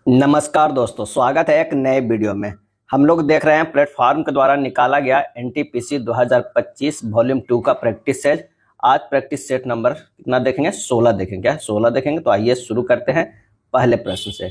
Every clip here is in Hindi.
नमस्कार दोस्तों, स्वागत है एक नए वीडियो में। हम लोग देख रहे हैं प्लेटफॉर्म के द्वारा निकाला गया एनटीपीसी 2025 वॉल्यूम 2 का प्रैक्टिस सेट। आज प्रैक्टिस सेट नंबर कितना देखेंगे? 16 देखेंगे। क्या 16 देखेंगे? तो आइए शुरू करते हैं पहले प्रश्न से।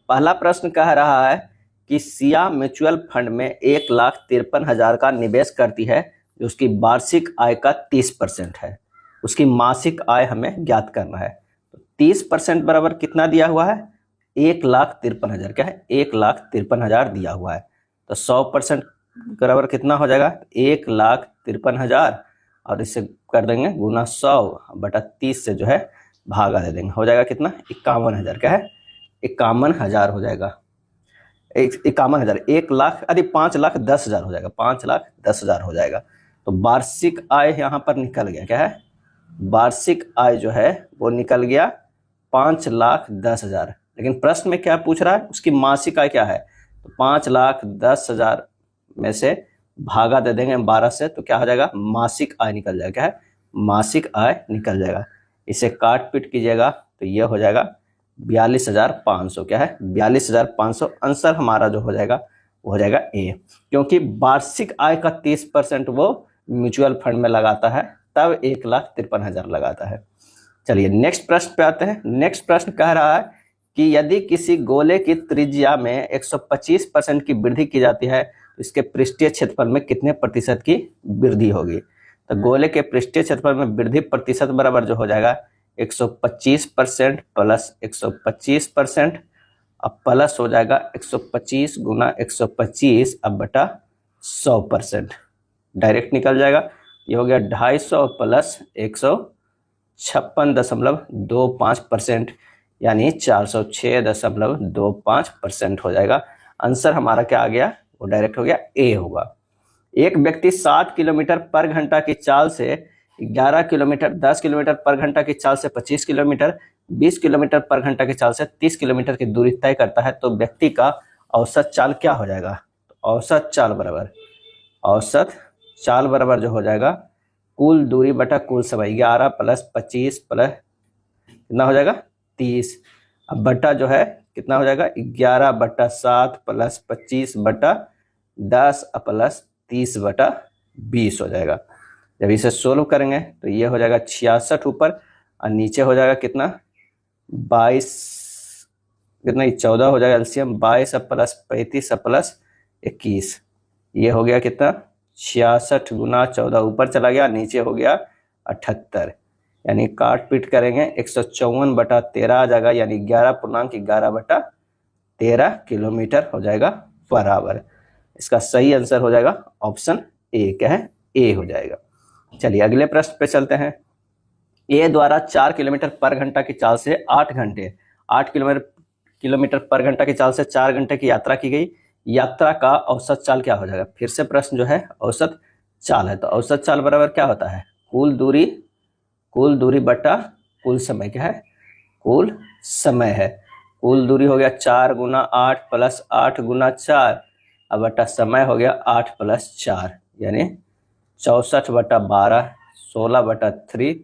पहला प्रश्न कह रहा है कि सिया म्यूचुअल फंड में 1,53,000 का निवेश करती है, जो उसकी वार्षिक आय का 30% है। उसकी मासिक आय हमें ज्ञात करना है। तो 30% बराबर कितना दिया हुआ है? 1,53,000। क्या है? 1,53,000 दिया हुआ है। तो 100% बराबर कितना हो जाएगा? 1,53,000 और इससे कर देंगे गुना 100/30 से जो है भागा दे देंगे। हो जाएगा कितना? 51,000। क्या है? 51,000 हो जाएगा। 51,000 1,00,000 अरे 5,10,000 हो जाएगा। 5,10,000 हो जाएगा। तो वार्षिक आय यहाँ पर निकल गया। क्या है? वार्षिक आय जो है वो निकल गया 5,10,000। लेकिन प्रश्न में क्या पूछ रहा है? उसकी मासिक आय क्या है? तो 5,10,000 में से भागा दे देंगे 12 से, तो क्या हो जाएगा? मासिक आय निकल जाएगा। क्या है? मासिक आय निकल जाएगा। इसे काट पीट कीजिएगा तो ये हो जाएगा 42,500। क्या है? 42,500। आंसर हमारा जो हो जाएगा वो हो जाएगा ए, क्योंकि वार्षिक आय का 30% वो म्यूचुअल फंड में लगाता है, तब 1,53,000 लगाता है। चलिए नेक्स्ट प्रश्न पे आते हैं। नेक्स्ट प्रश्न कह रहा है कि यदि किसी गोले की त्रिज्या में 125% की वृद्धि की जाती है, तो इसके पृष्ठीय क्षेत्रफल में कितने प्रतिशत की वृद्धि होगी? तो गोले के पृष्ठीय क्षेत्रफल में वृद्धि प्रतिशत बराबर जो हो जाएगा 125% प्लस 125%, अब प्लस हो जाएगा 125 गुना 125 अब बटा 100%। डायरेक्ट निकल जाएगा। ये हो गया 250 प्लस 156.25%, यानी 406.25% हो जाएगा। आंसर हमारा क्या आ गया? वो डायरेक्ट हो गया ए होगा। एक व्यक्ति 60 किलोमीटर पर घंटा की चाल से 11 किलोमीटर, 10 किलोमीटर पर घंटा की चाल से 25 किलोमीटर, 20 किलोमीटर पर घंटा की चाल से 30 किलोमीटर की दूरी तय करता है, तो व्यक्ति का औसत चाल क्या हो जाएगा? तो औसत चाल बराबर जो हो जाएगा कुल दूरी बटा कुल समय। 11 प्लस 25 प्लस कितना हो जाएगा? 30। अब बटा जो है कितना हो जाएगा? 11/7 प्लस 25/10 प्लस 30/20 हो जाएगा। जब इसे सोल्व करेंगे तो ये हो जाएगा 66 ऊपर और नीचे हो जाएगा कितना? 22, कितना? 14 हो जाएगा। एलसीएम 22 प्लस 35 प्लस 21, ये हो गया कितना? 66 गुना 14 ऊपर चला गया, नीचे हो गया 78, यानी काट पीट करेंगे 154/13 आ जाएगा, यानी 11.11/13 किलोमीटर हो जाएगा बराबर। इसका सही आंसर हो जाएगा ऑप्शन ए। क्या है? ए हो जाएगा। चलिए अगले प्रश्न पे चलते हैं। ए द्वारा 4 किलोमीटर पर घंटा की चाल से 8 किलोमीटर पर घंटा की चाल से 4 घंटे की यात्रा की गई। यात्रा का औसत चाल क्या हो जाएगा? फिर से प्रश्न जो है औसत चाल है, तो औसत चाल बराबर क्या होता है? कुल दूरी बटा कुल समय। क्या है? कुल समय है। कुल दूरी हो गया 4 गुना 8 प्लस 8 गुना 4 अब बटा समय हो गया 8 प्लस 4, यानी 64/12, 16/3,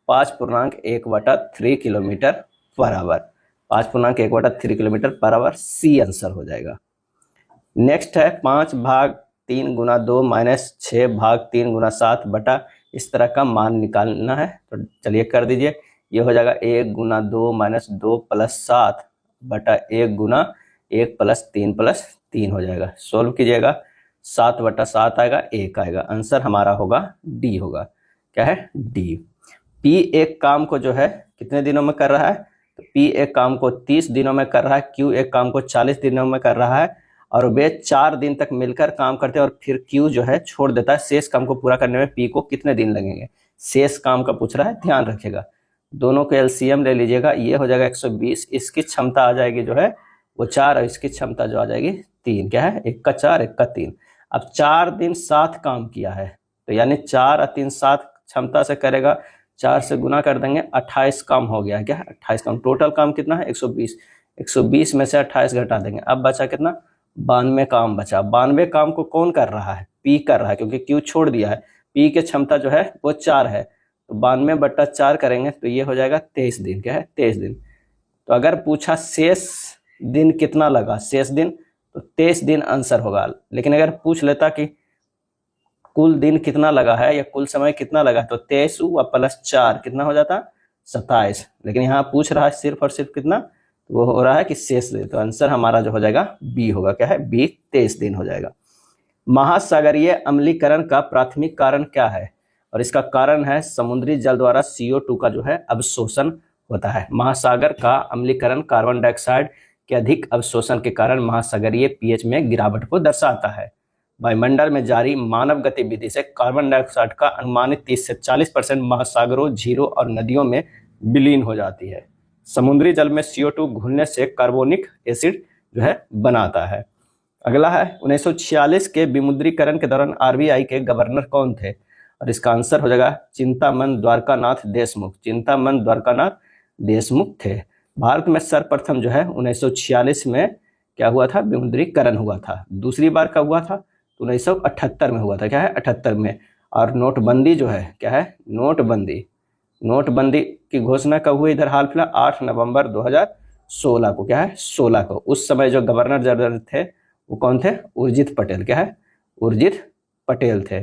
5.1/3 किलोमीटर बराबर। 5.1/3 किलोमीटर बराबर सी आंसर हो जाएगा। नेक्स्ट है 5/3 गुना 2 माइनस 6/3 गुना 7 बटा, इस तरह का मान निकालना है। तो चलिए कर दीजिए। ये हो जाएगा 1 गुना 2 माइनस 2 प्लस 7 बटा 1 गुना 1 प्लस 3 हो जाएगा। सोल्व कीजिएगा 7/7 आएगा, 1 आएगा। आंसर हमारा होगा डी होगा। क्या है? डी। पी एक काम को जो है कितने दिनों में कर रहा है? तो पी एक काम को 30 दिनों में कर रहा है, क्यू एक काम को 40 दिनों में कर रहा है, और वे 4 दिन तक मिलकर काम करते हैं और फिर क्यू जो है छोड़ देता है। शेष काम को पूरा करने में पी को कितने दिन लगेंगे? शेष काम का पूछ रहा है, ध्यान रखिएगा। दोनों को एलसीएम ले लीजिएगा। ये हो जाएगा 120, इसकी क्षमता आ जाएगी जो है वो 4 और इसकी क्षमता जो आ जाएगी 3। क्या है? 1 का 4 1 का 3। अब 4 दिन साथ काम किया है, तो यानी 4 और 3 7 क्षमता से करेगा, 4 से गुना कर देंगे, 28 काम हो गया। क्या? 28 काम। टोटल काम कितना है? 120। 120 में से 28 घटा देंगे, अब बचा कितना? 92 काम बचा। 92 काम को कौन कर रहा है? पी कर रहा है, क्योंकि क्यू छोड़ दिया है। पी की क्षमता जो है वो 4 है, तो 92/4 करेंगे तो ये हो जाएगा 23 दिन। क्या है? 23 दिन। तो अगर पूछा शेष दिन कितना लगा, शेष दिन, तो 23 दिन आंसर होगा। लेकिन अगर पूछ लेता कि कुल दिन कितना लगा है या कुल समय कितना लगा, तो 23 व प्लस 4 कितना हो जाता, 27। लेकिन यहाँ पूछ रहा है सिर्फ और सिर्फ कितना, तो वो हो रहा है कि शेष दिन। तो आंसर हमारा जो हो जाएगा बी होगा, क्या है, बी 23 दिन हो जाएगा। महासागरीय अम्लीकरण का प्राथमिक कारण क्या है, और इसका कारण है समुद्री जल द्वारा CO2 का जो है अवशोषण होता है। महासागर का अम्लीकरण कार्बन डाइऑक्साइड के अधिक अवशोषण के कारण महासागरीय pH में गिरावट को दर्शाता है। वायुमंडल में जारी मानव गतिविधि से कार्बन डाइऑक्साइड का अनुमानित 30 से 40% महासागरों, झीलों और नदियों में विलीन हो जाती है। समुद्री जल में CO2 घुलने से कार्बोनिक एसिड जो है बनाता है। अगला है 1946 के विमुद्रीकरण के दौरान RBI के गवर्नर कौन थे, और इसका आंसर हो जाएगा चिंतामन द्वारकानाथ देशमुख। चिंतामन द्वारकानाथ देशमुख थे। भारत में सर्वप्रथम जो है 1946 में क्या हुआ था, विमुद्रीकरण हुआ था। दूसरी बार कब हुआ था, तो 1978 में हुआ था, क्या है, 78 में। और नोटबंदी जो है, क्या है, नोटबंदी की घोषणा कब हुई इधर हाल फिलहाल, 8 नवंबर 2016 को, क्या है, 16 को। उस समय जो गवर्नर जनरल थे वो कौन थे, उर्जित पटेल, क्या है, उर्जित पटेल थे।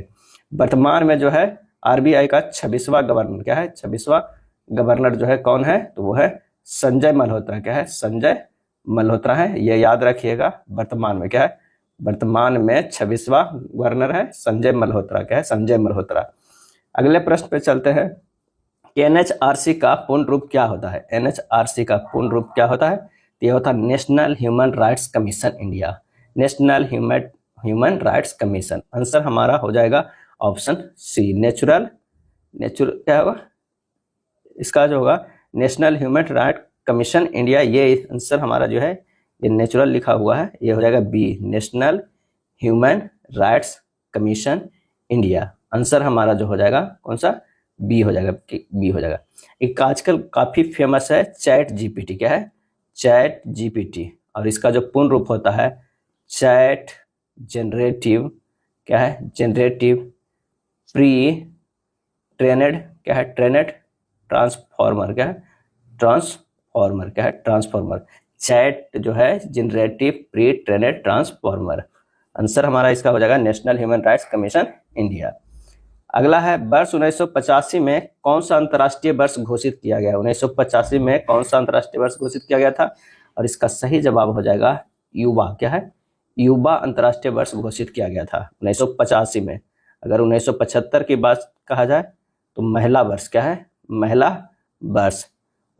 वर्तमान में जो है RBI का 26वां गवर्नर, क्या है, 26वां गवर्नर जो है कौन है, तो वो है संजय मल्होत्रा, क्या है, संजय मल्होत्रा है, ये याद रखिएगा। वर्तमान में क्या है, वर्तमान में 26वां गवर्नर है संजय मल्होत्रा, क्या है, संजय मल्होत्रा। अगले प्रश्न पे चलते हैं। NHRC का पूर्ण रूप क्या होता है, NHRC का पूर्ण रूप क्या होता है, तो यह होता है national human rights commission India, national human rights commission. Answer हमारा हो जाएगा ऑप्शन सी, नेचुरल क्या होगा इसका, जो होगा national human right commission India. ये आंसर हमारा जो है, ये नेचुरल लिखा हुआ है, ये हो जाएगा B, national human rights commission India. Answer हमारा जो हो जाएगा कौन सा, बी हो जाएगा, बी हो जाएगा। एक आजकल काफी फेमस है ChatGPT, क्या है, ChatGPT, और इसका जो पूर्ण रूप होता है चैट जनरेटिव, क्या है, जनरेटिव प्री ट्रेनेड, क्या है, ट्रेनेड ट्रांसफॉर्मर, क्या है, ट्रांसफॉर्मर, क्या है, ट्रांसफॉर्मर। चैट जो है जनरेटिव प्री ट्रेनेड ट्रांसफॉर्मर। आंसर हमारा इसका हो जाएगा national human rights commission India. अगला है वर्ष 1985 में कौन सा अंतर्राष्ट्रीय वर्ष घोषित किया गया, 1985 में कौन सा अंतर्राष्ट्रीय वर्ष घोषित किया गया था, और इसका सही जवाब हो जाएगा युवा, क्या है, युवा अंतर्राष्ट्रीय वर्ष घोषित किया गया था 1985 में। अगर 1975 की बात कहा जाए तो महिला वर्ष, क्या है, महिला वर्ष।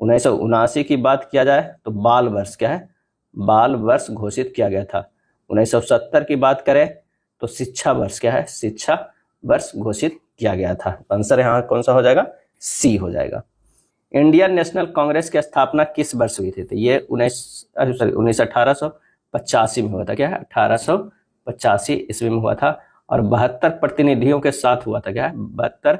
1979 की बात किया जाए तो बाल वर्ष, क्या है, बाल वर्ष घोषित किया गया था। 1970 की बात करें तो शिक्षा वर्ष, क्या है, शिक्षा वर्ष घोषित किया गया था। आंसर यहाँ कौन सा हो जाएगा, सी हो जाएगा। इंडियन नेशनल कांग्रेस की स्थापना किस वर्ष हुई थी, तो ये 1885 में हुआ था, क्या है, 1885 ईस्वी में हुआ था, और 72 प्रतिनिधियों के साथ हुआ था, क्या है, 72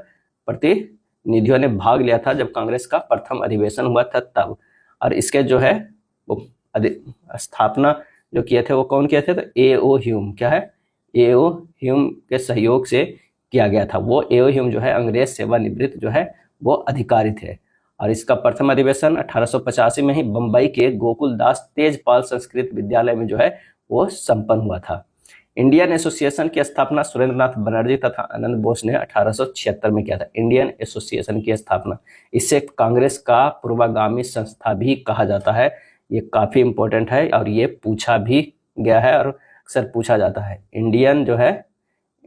प्रतिनिधियों ने भाग लिया था जब कांग्रेस का प्रथम अधिवेशन हुआ था तब। और इसके जो है वो स्थापना जो किए थे वो कौन किए थे, तो A.O. ह्यूम, क्या है, A.O. ह्यूम के सहयोग से किया गया था। वो A.O. ह्यूम जो है अंग्रेज सेवानिवृत्त जो है वो अधिकारी थे, और इसका प्रथम अधिवेशन 1885 में ही बम्बई के गोकुलदास तेजपाल संस्कृत विद्यालय में जो है वो संपन्न हुआ था। इंडियन एसोसिएशन की स्थापना सुरेंद्रनाथ बनर्जी तथा आनंद बोस ने 1876 में किया था। इंडियन एसोसिएशन की स्थापना, इससे कांग्रेस का पूर्वगामी संस्था भी कहा जाता है। ये काफी इंपॉर्टेंट है और ये पूछा भी गया है और अक्सर पूछा जाता है। इंडियन जो है,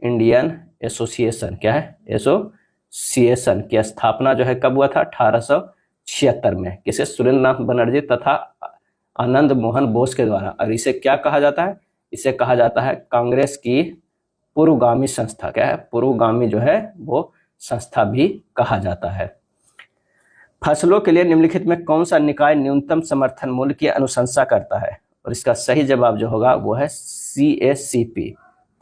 इंडियन एसोसिएशन, क्या है, एसोसिएशन की स्थापना जो है कब हुआ था, 1876 में, किसे, सुरेंद्रनाथ बनर्जी तथा आनंद मोहन बोस के द्वारा। और इसे क्या कहा जाता है, इसे कहा जाता है कांग्रेस की पूर्वगामी संस्था, क्या है, पूर्वगामी जो है वो संस्था भी कहा जाता है। फसलों के लिए निम्नलिखित में कौन सा निकाय न्यूनतम समर्थन मूल्य की अनुशंसा करता है, और इसका सही जवाब जो होगा वो है CACP।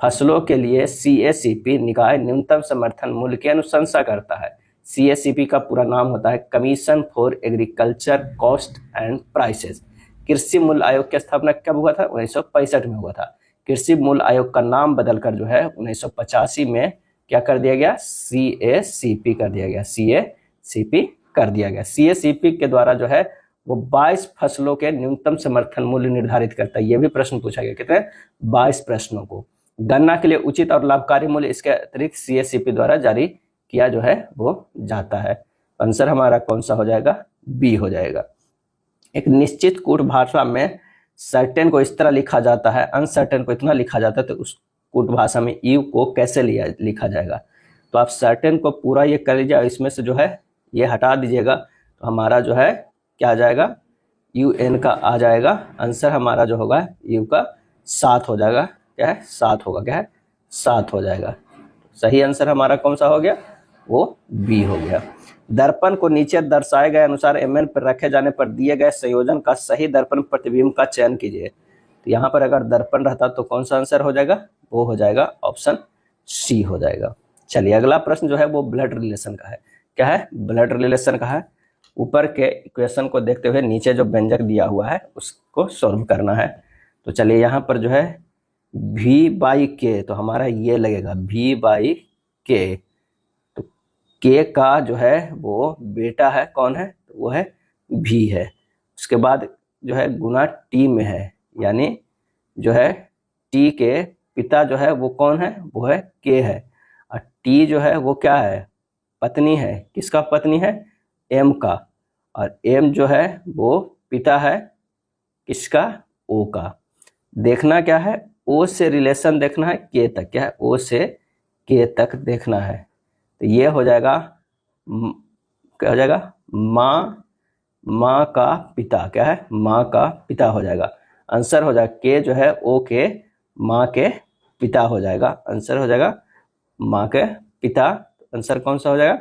फसलों के लिए CACP निकाय न्यूनतम समर्थन मूल्य की अनुशंसा करता है। CACP का पूरा नाम होता है commission for agriculture cost and prices. कृषि मूल्य आयोग की स्थापना कब हुआ था, 1965 में हुआ था। कृषि मूल्य आयोग का नाम बदलकर जो है 1985 में क्या कर दिया गया, CACP कर दिया गया, CACP कर दिया गया। CACP के द्वारा जो है वो 22 फसलों के न्यूनतम समर्थन मूल्य निर्धारित करता है। ये भी प्रश्न पूछा गया, कितने 22 प्रश्नों को। गन्ना के लिए उचित और लाभकारी मूल्य इसके अतिरिक्त CSCP द्वारा जारी किया जो है वो जाता है। आंसर हमारा कौन सा हो जाएगा, बी हो जाएगा। एक निश्चित कूट भाषा में सर्टेन को इस तरह लिखा जाता है, अनसर्टेन को इतना लिखा जाता है, तो उस कूट भाषा में यू को कैसे लिखा जाएगा। तो आप सर्टेन को पूरा ये कर लीजिए, इसमें से जो है ये हटा दीजिएगा, तो हमारा जो है क्या आ जाएगा, UN का आ जाएगा। आंसर हमारा जो होगा यू का 7 हो जाएगा। क्या है, 7 होगा। क्या है, 7 हो जाएगा। सही आंसर हमारा कौन सा हो गया, वो बी हो गया। दर्पण को नीचे दर्शाए गए अनुसार MN पर रखे जाने पर दिए गए संयोजन का सही दर्पण प्रतिबिंब का चयन कीजिए। तो यहाँ पर अगर दर्पण रहता तो कौन सा आंसर हो जाएगा, वो हो जाएगा ऑप्शन सी हो जाएगा। चलिए अगला प्रश्न जो है वो ब्लड रिलेशन का है। क्या है, ब्लड रिलेशन का है। ऊपर के इक्वेशन को देखते हुए नीचे जो व्यंजक दिया हुआ है उसको सॉल्व करना है। तो चलिए यहाँ पर जो है V/K, तो हमारा ये लगेगा V/K। तो K का जो है वो बेटा है, कौन है, तो वो है V है। उसके बाद जो है गुना T में है, यानी जो है T के पिता जो है वो कौन है, वो है K है। और T जो है वो क्या है, पत्नी है। किसका पत्नी है, M का। और M जो है वो पिता है किसका, O का। देखना क्या है, O से रिलेशन देखना है K तक। क्या है, O से K तक देखना है। तो ये हो जाएगा, क्या हो जाएगा, माँ का पिता। क्या है, माँ का पिता हो जाएगा। आंसर हो जाएगा K जो है O के माँ के पिता हो जाएगा। आंसर हो जाएगा माँ के पिता। आंसर कौन सा हो जाएगा,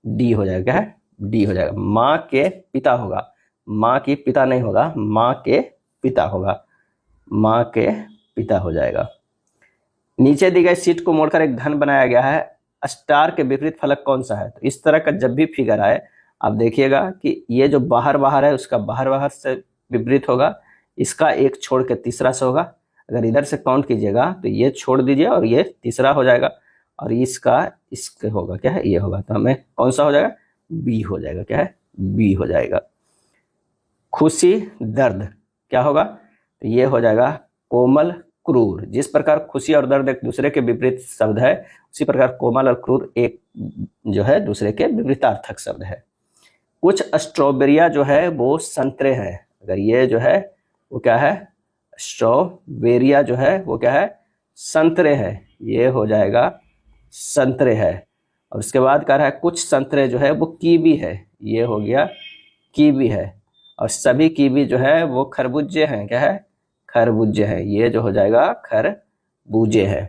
डी हो जाएगा। क्या है, डी हो जाएगा। माँ के पिता होगा, माँ की पिता नहीं होगा, माँ के पिता होगा, माँ के पिता हो जाएगा। नीचे दी गई शीट को मोड़कर एक घन बनाया गया है, स्टार के विपरीत फलक कौन सा है। तो इस तरह का जब भी फिगर आए आप देखिएगा कि ये जो बाहर बाहर है उसका बाहर बाहर से विपरीत होगा, इसका एक छोड़ के तीसरा से होगा। अगर इधर से काउंट कीजिएगा तो ये छोड़ दीजिए और ये तीसरा हो जाएगा, और इसका इसके होगा। क्या है, ये होगा। तो हमें कौन सा हो जाएगा, बी हो जाएगा। क्या है, बी हो जाएगा। खुशी दर्द क्या होगा, तो ये हो जाएगा कोमल क्रूर। जिस प्रकार खुशी और दर्द एक दूसरे के विपरीत शब्द है, उसी प्रकार कोमल और क्रूर एक जो है दूसरे के विपरीतार्थक शब्द है। कुछ स्ट्रॉबेरिया जो है वो संतरे हैं। अगर ये जो है वो क्या है, स्ट्रॉबेरिया जो है वो क्या है, संतरे है। ये हो जाएगा संतरे है। और उसके बाद कह रहा है कुछ संतरे जो है वो कीवी है। ये हो गया कीवी है। और सभी कीवी जो है वो खरबूजे हैं। क्या है, खरबूजे हैं। ये जो हो जाएगा खरबूजे है।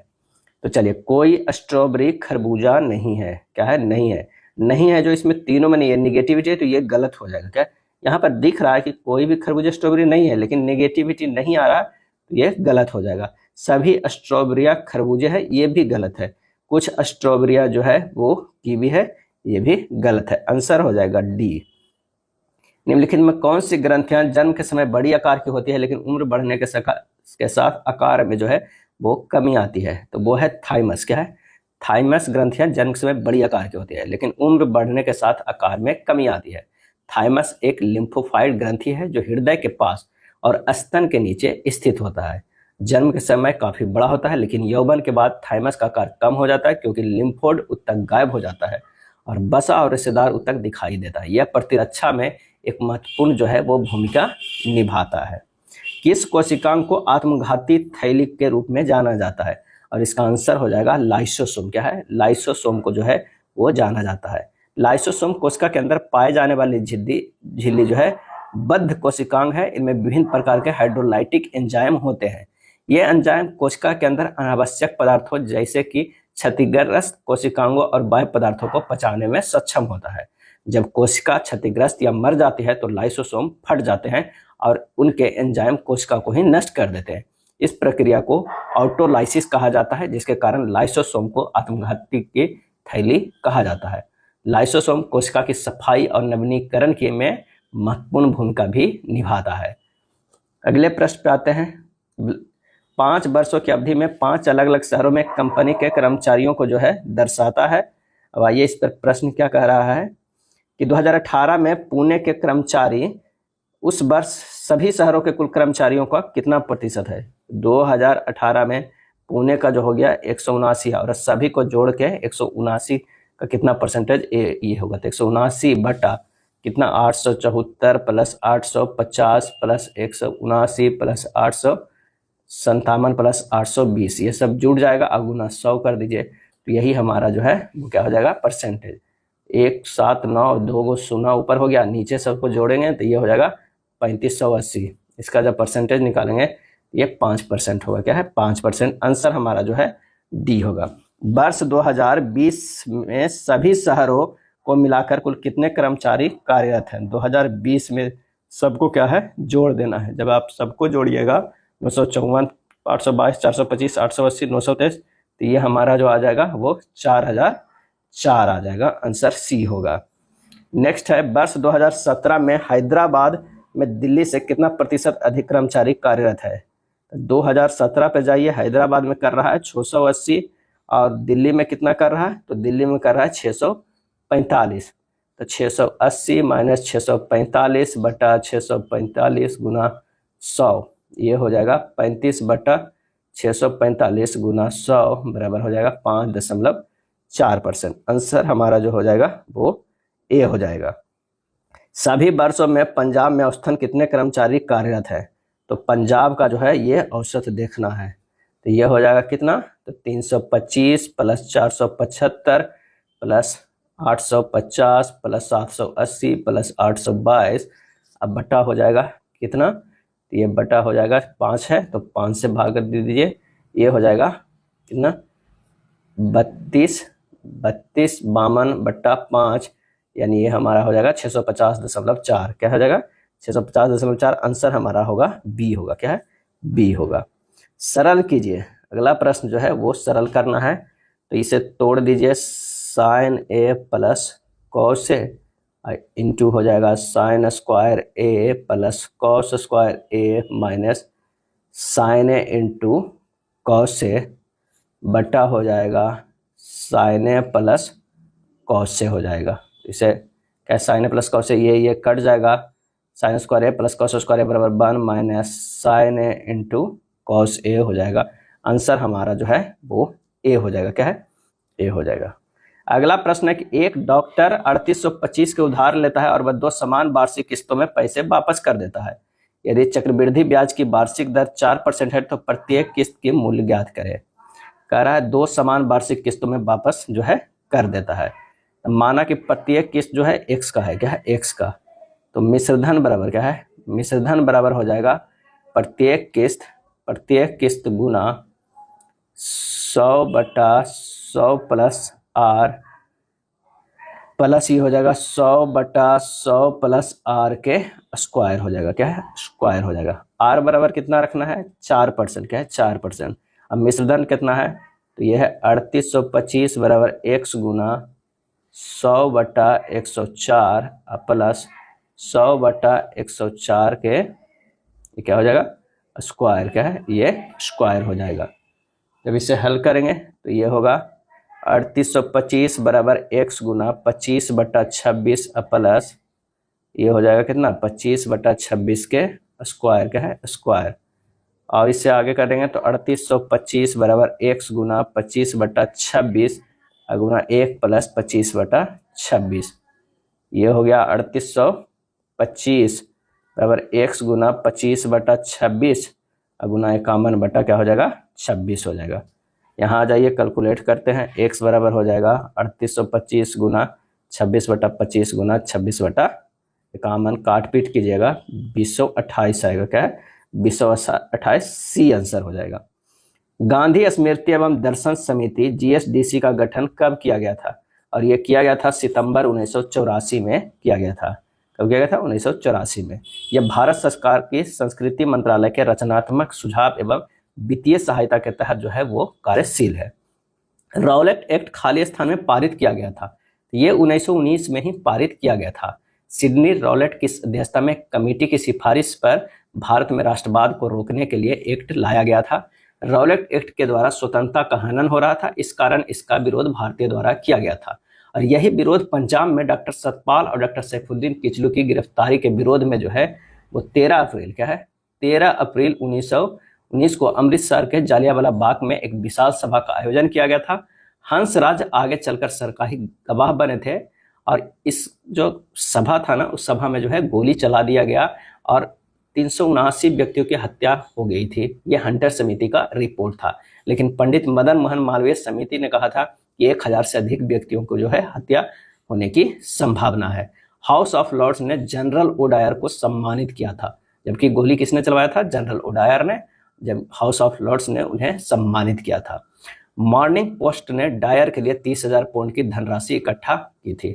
तो चलिए कोई स्ट्रॉबेरी खरबूजा नहीं है। क्या है, नहीं है। नहीं है जो इसमें तीनों में नहीं है, निगेटिविटी है, तो ये गलत हो जाएगा। क्या, यहाँ पर दिख रहा है कि कोई भी खरबूजा स्ट्रॉबेरी नहीं है, लेकिन नेगेटिविटी नहीं आ रहा, तो ये गलत हो जाएगा। सभी स्ट्रॉबेरिया खरबूजे है, ये भी गलत है। कुछ स्ट्रॉबेरिया जो है वो कीवी है, ये भी गलत है। आंसर हो जाएगा डी। निम्नलिखित में कौन सी ग्रंथियां जन्म के समय बड़ी आकार की होती है लेकिन उम्र बढ़ने के साथ आकार में जो है वो कमी आती है। तो वो है थाइमस। क्या है, थाइमस ग्रंथियां जन्म के समय बड़ी आकार की होती है लेकिन उम्र बढ़ने के साथ आकार में कमी आती है। थाइमस एक लिम्फोफाइड ग्रंथि है जो हृदय के पास और स्तन के नीचे स्थित होता है। जन्म के समय काफी बड़ा होता है लेकिन यौवन के बाद थाइमस का आकार कम हो जाता है क्योंकि लिम्फोड उत्तक गायब हो जाता है और बसा और रेशेदार उत्तक दिखाई देता है। यह प्रतिरक्षा में एक महत्वपूर्ण जो है वो भूमिका निभाता है। किस कोशिकांग को आत्मघाती थैली के रूप में जाना जाता है, और इसका आंसर हो जाएगा लाइसोसोम। क्या है, लाइसोसोम को जो है वो जाना जाता है। लाइसोसोम कोशिका के अंदर पाए जाने वाली झिल्ली जो है बद्ध कोशिकांग है। इनमें विभिन्न प्रकार के हाइड्रोलाइटिक एंजाइम होते हैं। ये एंजाइम कोशिका के अंदर अनावश्यक पदार्थों जैसे कि क्षतिग्रस्त कोशिकांगों और बाह्य पदार्थों को पचाने में सक्षम होता है। जब कोशिका क्षतिग्रस्त या मर जाती है तो लाइसोसोम फट जाते हैं और उनके एंजाइम कोशिका को ही नष्ट कर देते हैं। इस प्रक्रिया को ऑटोलाइसिस कहा जाता है, जिसके कारण लाइसोसोम को आत्मघाती की थैली कहा जाता है। लाइसोसोम कोशिका की सफाई और नवीनीकरण के में महत्वपूर्ण भूमिका भी निभाता है। अगले प्रश्न पे आते हैं। 5 वर्षों की अवधि में 5 अलग अलग शहरों में कंपनी के कर्मचारियों को जो है दर्शाता है। अब आइए इस पर प्रश्न क्या कह रहा है कि 2018 में पुणे के कर्मचारी उस वर्ष सभी शहरों के कुल कर्मचारियों का कितना प्रतिशत है? 2018 में पुणे का जो हो गया 179, और सभी को जोड़ के 179 का कितना परसेंटेज ये होगा? तो 179 बटा कितना 874 प्लस 850 प्लस 179 प्लस 857 प्लस 820, ये सब जुड़ जाएगा, अब गुना 100 कर दीजिए, तो यही हमारा जो है वो क्या हो जाएगा? परसेंटेज। 179, 2 शून्य ऊपर हो गया, नीचे सबको जोड़ेंगे तो ये हो जाएगा 3580। इसका जब परसेंटेज निकालेंगे ये 5% होगा। क्या है? 5%। आंसर हमारा जो है डी होगा। वर्ष 2020 में सभी शहरों को मिलाकर कुल कितने कर्मचारी कार्यरत हैं? 2020 में सबको क्या है? जोड़ देना है। जब आप सबको जोड़िएगा 954, 822, 425, 880, 923, तो ये हमारा जो आ जाएगा वो 4004 आ जाएगा। आंसर सी होगा। नेक्स्ट है वर्ष 2017 में हैदराबाद में दिल्ली से कितना प्रतिशत अधिक कर्मचारी कार्यरत है? 2017 पे जाइए, हैदराबाद में कर रहा है 680, और दिल्ली में कितना कर रहा है? तो दिल्ली में कर रहा है 645। तो 680 माइनस 645 बटा 645 गुना 100, ये हो जाएगा 35 बटा 645 गुना 100 बराबर हो जाएगा 5.4%। आंसर हमारा जो हो जाएगा वो ए हो जाएगा। सभी वर्षों में पंजाब में औसतन कितने कर्मचारी कार्यरत है? तो पंजाब का जो है ये औसत देखना है, तो ये हो जाएगा कितना? तो 325 प्लस 475 प्लस 850 प्लस 780 प्लस 822, अब बटा हो जाएगा कितना? तो ये बटा हो जाएगा 5 है, तो 5 से भाग कर दे दीजिए, ये हो जाएगा कितना? 32 52 बटा 5, यानी ये हमारा हो जाएगा 650.4। क्या हो जाएगा? 650.4। आंसर हमारा होगा बी होगा। क्या है? बी होगा। सरल कीजिए। अगला प्रश्न जो है वो सरल करना है, तो इसे तोड़ दीजिए। Sign A plus cos A into हो जाएगा sine square A plus cos square A minus sign A into cos A बटा हो जाएगा sign A plus cos A हो जाएगा। इसे क्या? Sign A plus cos A, ये कट जाएगा, साइन स्क्वायर ए प्लस कॉस स्क्वायर ए बराबर 1 minus sign A into cos A हो जाएगा। आंसर हमारा जो है वो ए हो जाएगा। क्या है? ए हो जाएगा। अगला प्रश्न है कि एक डॉक्टर 3825 के उधार लेता है और वह 2 समान वार्षिक किस्तों में पैसे वापस कर देता है। यदि चक्रवृद्धि ब्याज की वार्षिक दर 4% है तो प्रत्येक किस्त की मूल्य ज्ञात करें। कह रहा है 2 समान वार्षिक किस्तों में वापस जो है कर देता है। माना कि प्रत्येक किस्त जो है एक्स का है। क्या है? एक्स का। तो मिश्रधन बराबर क्या है? मिश्रधन बराबर हो जाएगा प्रत्येक किस्त गुना 100/100 प्लस आर प्लस ये हो जाएगा 100/100 प्लस आर के स्क्वायर हो जाएगा। क्या है? स्क्वायर हो जाएगा। आर बराबर कितना रखना है? 4%। क्या है? 4%। अब मिश्रधन कितना है? तो ये है 3825 बराबर एक्स गुना 100/104 प्लस 100/104 के ये क्या हो जाएगा? स्क्वायर। क्या है? ये स्क्वायर हो जाएगा। जब इसे हल करेंगे तो ये होगा 3825 बराबर एक्स गुना 25/26 प्लस ये हो जाएगा कितना? 25/26 के स्क्वायर। क्या है? स्क्वायर। और इससे आगे करेंगे तो 3825 बराबर एक्स गुना 25/26 गुना 1 प्लस 25/26, ये हो गया 3825 बराबर एक्स गुना 25/26 गुना 51 बटा क्या हो जाएगा? 26 हो जाएगा। यहाँ आ जाइए, कैलकुलेट करते हैं। एक्स बराबर हो जाएगा 3825 गुना 26/25 गुना 26/51, काट पीट कीजिएगा 2028 आएगा। क्या है? 2028 सी आंसर हो जाएगा। गांधी स्मृति एवं दर्शन समिति GSDC का गठन कब किया गया था? और ये किया गया था सितंबर 1984 में किया गया था। कब किया गया था? 1984 में। यह भारत सरकार की संस्कृति मंत्रालय के रचनात्मक सुझाव एवं वित्तीय सहायता के तहत जो है वो कार्यशील है। रॉलेट एक्ट खाली स्थान में पारित किया गया था, ये 1919 में ही पारित किया गया था। सिडनी रॉलेट की अध्यक्षता में कमेटी की सिफारिश पर भारत में राष्ट्रवाद को रोकने के लिए एक्ट लाया गया था। रॉलेट एक्ट के द्वारा स्वतंत्रता का हनन हो रहा था, इस कारण इसका विरोध भारतीय द्वारा किया गया था। और यही विरोध पंजाब में डॉक्टर सतपाल और डॉक्टर सैफुद्दीन किचलू की गिरफ्तारी के विरोध में जो है वो 13 अप्रैल क्या है 13 अप्रैल 1919 को अमृतसर के जालियांवाला बाग में एक विशाल सभा का आयोजन किया गया था। हंसराज आगे चलकर सरकारी गवाह बने थे और इस जो सभा था ना, उस सभा में जो है गोली चला दिया गया और 379 व्यक्तियों की हत्या हो गई थी। यह हंटर समिति का रिपोर्ट था, लेकिन पंडित मदन मोहन मालवीय समिति ने कहा था कि 1000 से अधिक व्यक्तियों को जो है हत्या होने की संभावना है। हाउस ऑफ लॉर्ड्स ने जनरल ओडायर को सम्मानित किया था, जबकि गोली किसने चलवाया था? जनरल ओडायर ने। जब हाउस ऑफ लॉर्ड्स ने उन्हें सम्मानित किया था। मॉर्निंग पोस्ट ने डायर के लिए 30,000 पाउंड की धनराशि इकट्ठा की थी।